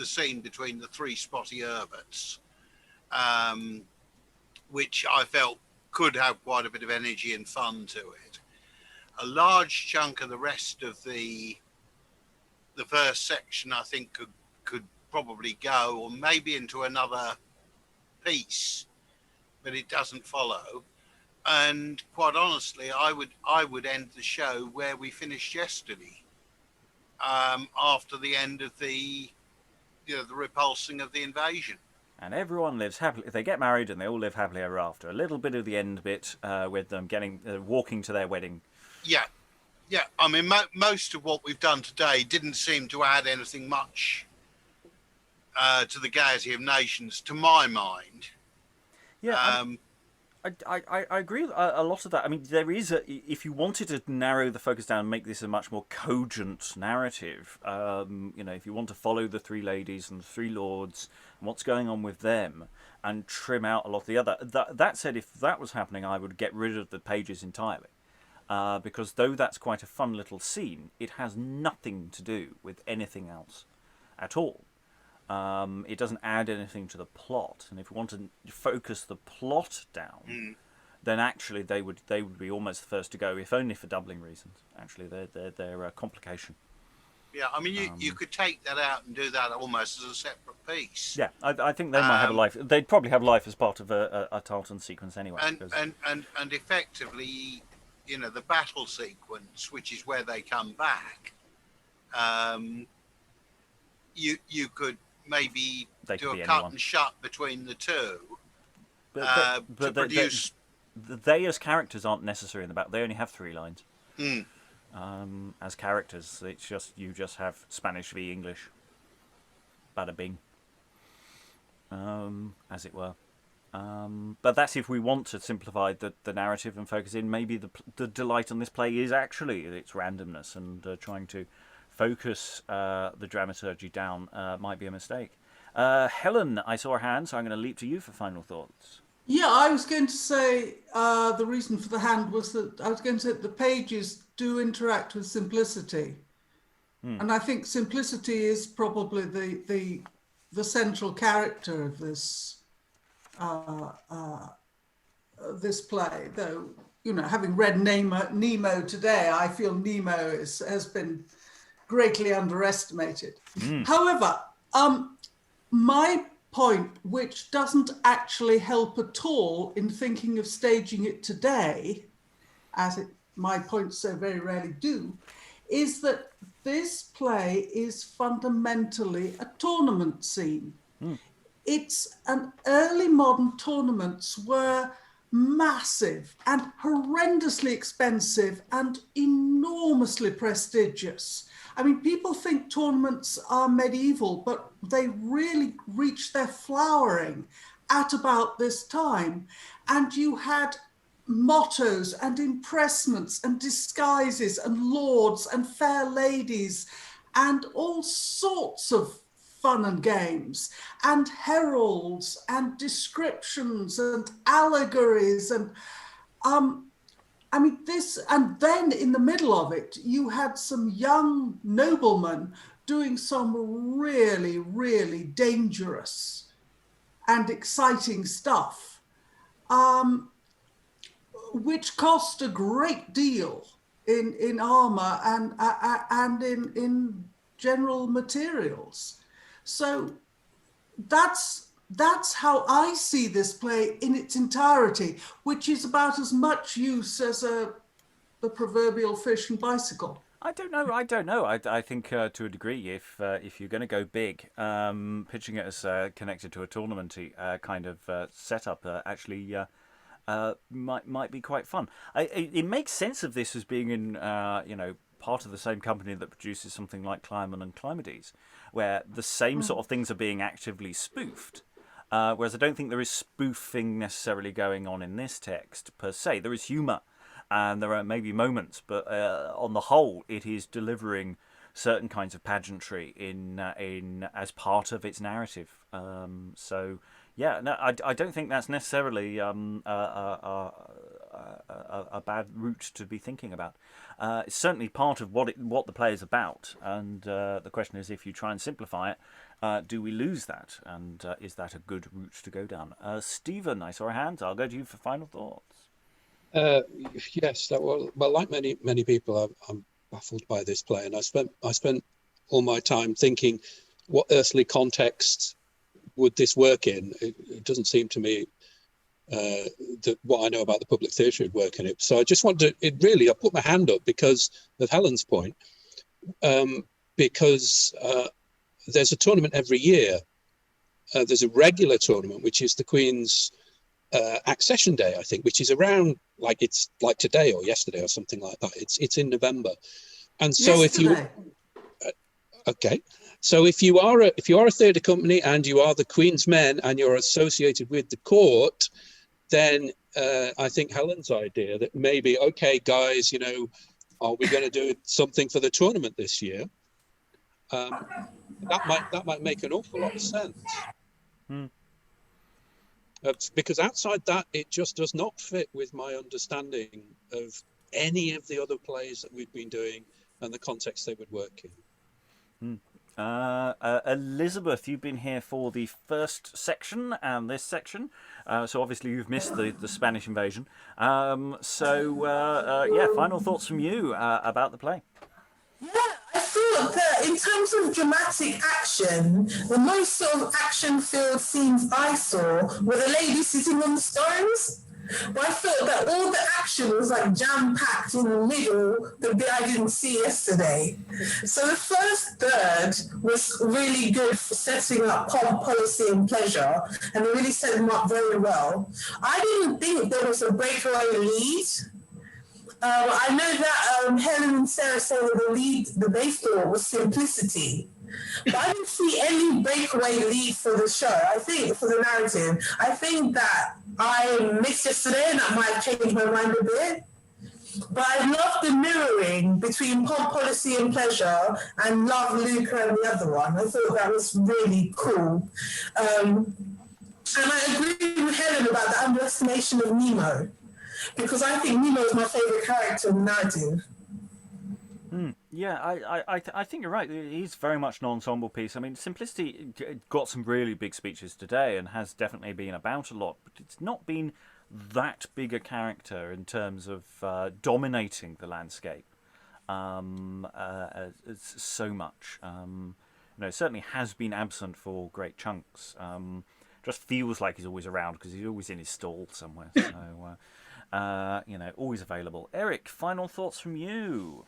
scene between the three spotty Herberts, which I felt could have quite a bit of energy and fun to it. A large chunk of the rest of the first section, I think, could probably go, or maybe into another piece, but it doesn't follow. And quite honestly, I would end the show where we finished yesterday, after the end of the repulsing of the invasion. And everyone lives happily. They get married and they all live happily ever after. A little bit of the end bit with them walking to their wedding. Yeah. I mean, most of what we've done today didn't seem to add anything much to the Gaiety of Nations, to my mind. Yeah, I agree with a lot of that. I mean, there is if you wanted to narrow the focus down and make this a much more cogent narrative, if you want to follow the three ladies and the three lords and what's going on with them, and trim out a lot of the other. That said, if that was happening, I would get rid of the pages entirely. Because though that's quite a fun little scene, it has nothing to do with anything else at all. It doesn't add anything to the plot, and if we want to focus the plot down, then actually they would be almost the first to go, if only for doubling reasons. Actually, they're a complication. Yeah, I mean, you could take that out and do that almost as a separate piece. Yeah, I think they might have a life. They'd probably have life as part of a Tartan sequence anyway. And effectively, the battle sequence, which is where they come back, you could maybe do a cut and shut between the two, but produce. They as characters aren't necessary in the battle. They only have 3 lines. As characters, you just have Spanish v English. Bada bing. As it were. But that's if we want to simplify the narrative and focus in. Maybe the delight on this play is actually its randomness, and trying to focus the dramaturgy down might be a mistake. Helen, I saw her hand, so I'm going to leap to you for final thoughts. Yeah, I was going to say the reason for the hand was that I was going to say the pages do interact with Simplicity. And I think Simplicity is probably the central character of this this play, though, having read Nemo today, I feel Nemo has been greatly underestimated. However, my point, which doesn't actually help at all in thinking of staging it today, as my points so very rarely do, is that this play is fundamentally a tournament scene. it's an early modern tournaments were massive and horrendously expensive and enormously prestigious. I mean, people think tournaments are medieval, but they really reached their flowering at about this time. And you had mottos and impressments and disguises and lords and fair ladies and all sorts of fun and games and heralds and descriptions and allegories and I mean this, and then in the middle of it you had some young noblemen doing some really, really dangerous and exciting stuff, which cost a great deal in armor and in general materials. So that's how I see this play in its entirety, which is about as much use as the proverbial fish and bicycle. I don't know. I think to a degree, if you're going to go big, pitching it as connected to a tournament kind of setup actually might be quite fun. It makes sense of this as being in part of the same company that produces something like Climon and Climades, where the same sort of things are being actively spoofed. Whereas I don't think there is spoofing necessarily going on in this text per se. There is humour, and there are maybe moments, but on the whole, it is delivering certain kinds of pageantry in as part of its narrative. So yeah, no, I don't think that's necessarily a bad route to be thinking about. It's certainly part of what the play is about, and the question is, if you try and simplify it, do we lose that? And is that a good route to go down? Stephen, I saw a hand. I'll go to you for final thoughts. Yes, well, like many people, I'm baffled by this play, and I spent all my time thinking, what earthly context would this work in? It doesn't seem to me that what I know about the public theatre would work in it. So I just want to, I put my hand up because of Helen's point, because there's a tournament every year. There's a regular tournament, which is the Queen's accession day, I think, which is around it's like today or yesterday or something like that. It's in November, and so yesterday. Okay, so if you are a theatre company and you are the Queen's men and you're associated with the court, then I think Helen's idea that maybe, okay, guys, are we going to do something for the tournament this year? That might make an awful lot of sense. Because outside that, it just does not fit with my understanding of any of the other plays that we've been doing and the context they would work in. Elizabeth, you've been here for the first section and this section, so obviously you've missed the Spanish invasion. Final thoughts from you about the play. Yeah, I thought that in terms of dramatic action, the most sort of action-filled scenes I saw were the lady sitting on the stones. But I felt that all the action was jam-packed in the middle, the bit I didn't see yesterday. So the first third was really good for setting up pomp, policy and pleasure, and it really set them up very well. I didn't think there was a breakaway lead. I know that Helen and Sarah say that the lead that they thought was simplicity. But I didn't see any breakaway lead for the show. I think for the narrative, I think that I missed yesterday and that might have changed my mind a bit. But I love the mirroring between pomp, policy and pleasure and love, Lucre and the other one. I thought that was really cool. And I agree with Helen about the underestimation of Nemo, because I think Nemo is my favourite character in the narrative. Yeah, I think you're right. He's very much an ensemble piece. I mean, Simplicity got some really big speeches today and has definitely been about a lot, but it's not been that big a character in terms of dominating the landscape so much. It certainly has been absent for great chunks. Just feels like he's always around because he's always in his stall somewhere. So, always available. Eric, final thoughts from you?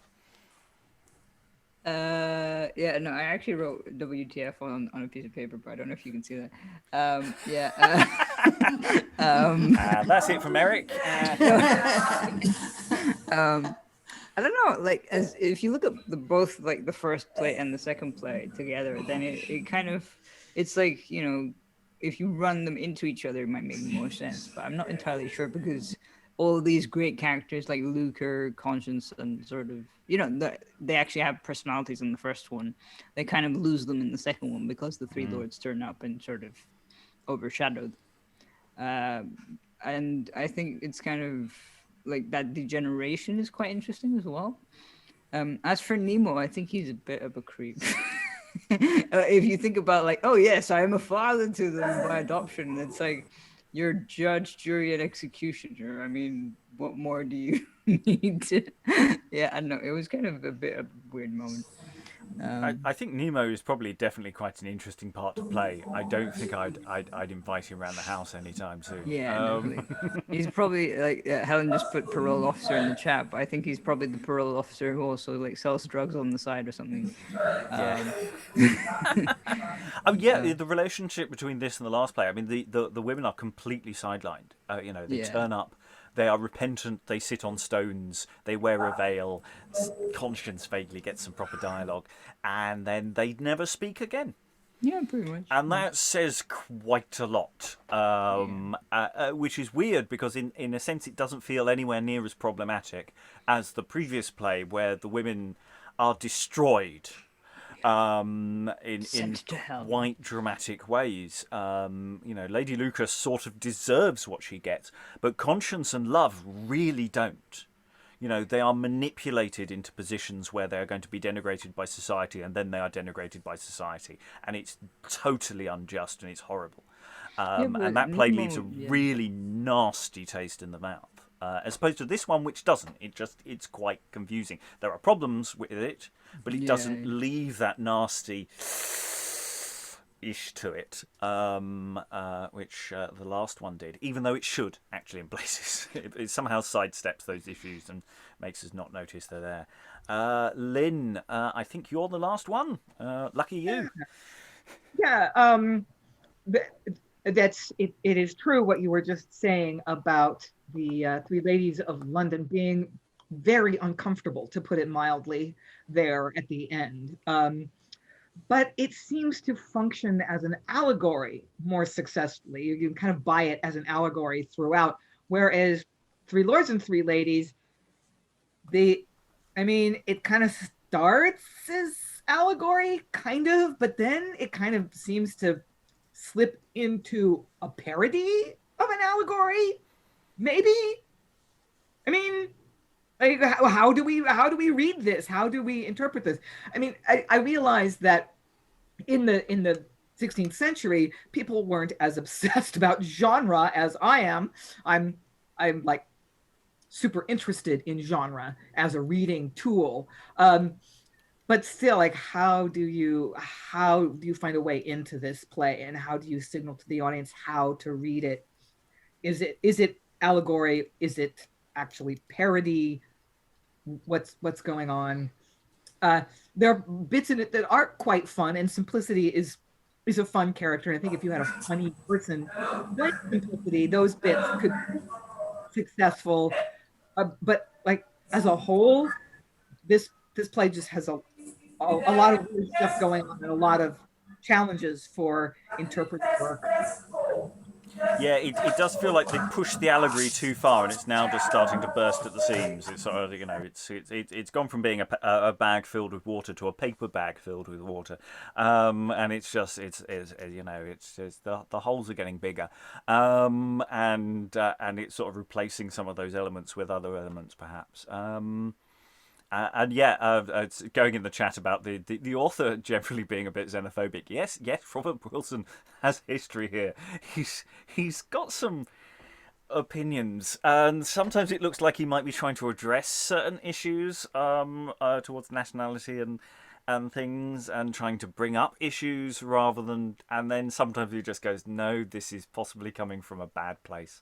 Yeah, no, I actually wrote WTF on a piece of paper, but I don't know if you can see that. Yeah. That's it from Eric. I don't know, like, as if you look at both like the first play and the second play together, then it kind of, it's like, you know, if you run them into each other, it might make more sense. But I'm not entirely sure, because all of these great characters like Lucre, Conscience, and sort of, you know, they actually have personalities in the first one. They kind of lose them in the second one because the three lords turn up and sort of overshadow them. And I think it's kind of like that degeneration is quite interesting as well. As for Nemo, I think he's a bit of a creep. If you think about, like, oh yes, I am a father to them by adoption, it's like you're judge, jury, and executioner. I mean, what more do you need to? Yeah, I don't know. It was kind of a bit of a weird moment. I think Nemo is probably definitely quite an interesting part to play. I don't think I'd invite him around the house anytime soon. Yeah, definitely. He's probably like Helen just put parole officer in the chat, but I think he's probably the parole officer who also like sells drugs on the side or something. The relationship between this and the last play. I mean, the women are completely sidelined. You know, they turn up. They are repentant, they sit on stones, they wear a veil, Conscience vaguely gets some proper dialogue, and then they never speak again. Yeah, pretty much. And that says quite a lot, which is weird because in a sense it doesn't feel anywhere near as problematic as the previous play where the women are destroyed. In quite dramatic ways. You know, Lady Lucre sort of deserves what she gets, but Conscience and Love really don't. You know, they are manipulated into positions where they are going to be denigrated by society, and then they are denigrated by society, and it's totally unjust and it's horrible. And that play leaves a really nasty taste in the mouth. As opposed to this one, which doesn't. It's quite confusing. There are problems with it, but it doesn't leave that nasty ish to it, which the last one did, even though it should, actually, in places. It somehow sidesteps those issues and makes us not notice they're there. Lynn, I think you're the last one. Lucky you. Yeah, that's it. It is true what you were just saying about the three ladies of London being very uncomfortable, to put it mildly, there at the end. But it seems to function as an allegory more successfully. You can kind of buy it as an allegory throughout, whereas Three Lords and Three Ladies, it kind of starts as allegory, kind of, but then it kind of seems to slip into a parody of an allegory, maybe. I mean, like, how do we read this? How do we interpret this? I mean, I realize that in the 16th century, people weren't as obsessed about genre as I am. I'm like super interested in genre as a reading tool. But still, like, how do you find a way into this play, and how do you signal to the audience how to read it? Is it allegory? Is it actually parody? What's going on? There are bits in it that are quite fun, and Simplicity is a fun character. And I think if you had a funny person like Simplicity, those bits could be successful. But like as a whole, this play just has a lot of weird stuff going on and a lot of challenges for interpretive work. Yeah, it does feel like they pushed the allegory too far, and it's now just starting to burst at the seams. It's sort of, you know, it's gone from being a bag filled with water to a paper bag filled with water, and it's you know, it's the holes are getting bigger, and it's sort of replacing some of those elements with other elements, perhaps. It's going in the chat about the author generally being a bit xenophobic. Yes, Robert Wilson has history here. He's got some opinions, and sometimes it looks like he might be trying to address certain issues towards nationality and things, and trying to bring up issues rather than, and then sometimes he just goes, no, this is possibly coming from a bad place.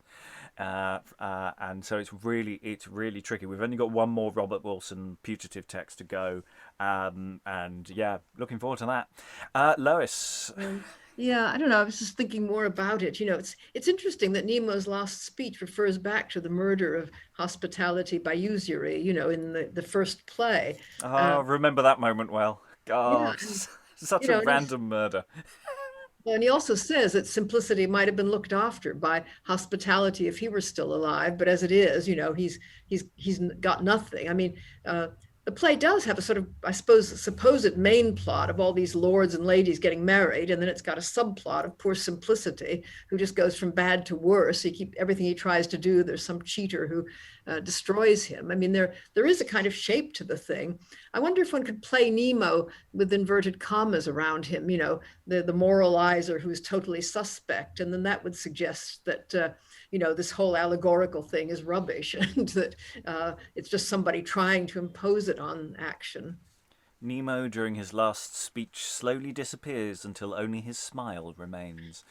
And so it's really tricky. We've only got one more Robert Wilson putative text to go, and yeah, looking forward to that. Lois. Yeah, I don't know. I was just thinking more about it. It's interesting that Nemo's last speech refers back to the murder of hospitality by usury, in the first play. Remember that moment well. God, Yeah, such a random murder. And he also says that simplicity might have been looked after by hospitality if he were still alive, but as it is, he's got nothing. I mean, the play does have a sort of, I suppose, supposed main plot of all these lords and ladies getting married, and then it's got a subplot of poor Simplicity, who just goes from bad to worse. Everything he tries to do, there's some cheater who destroys him. I mean, there is a kind of shape to the thing. I wonder if one could play Nemo with inverted commas around him, the moralizer who's totally suspect, and then that would suggest that this whole allegorical thing is rubbish, and that it's just somebody trying to impose it on action. Nemo, during his last speech, slowly disappears until only his smile remains.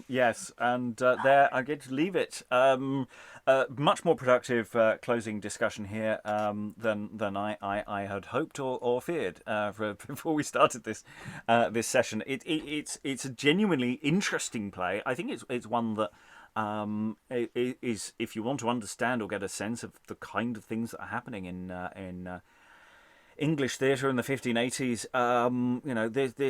Yes, and there I get to leave it. Much more productive closing discussion here than I had hoped or feared before we started this session. It's a genuinely interesting play. I think it's one that is, if you want to understand or get a sense of the kind of things that are happening in English theatre in the 1580s,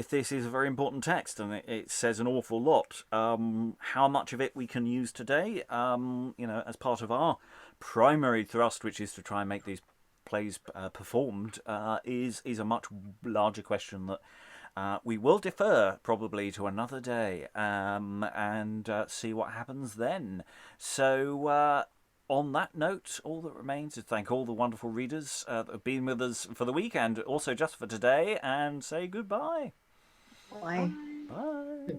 this is a very important text, and it says an awful lot. How much of it we can use today, as part of our primary thrust, which is to try and make these plays performed, is a much larger question that we will defer probably to another day, and see what happens then. So on that note, all that remains is to thank all the wonderful readers that have been with us for the week and also just for today, and say goodbye. Bye. Bye.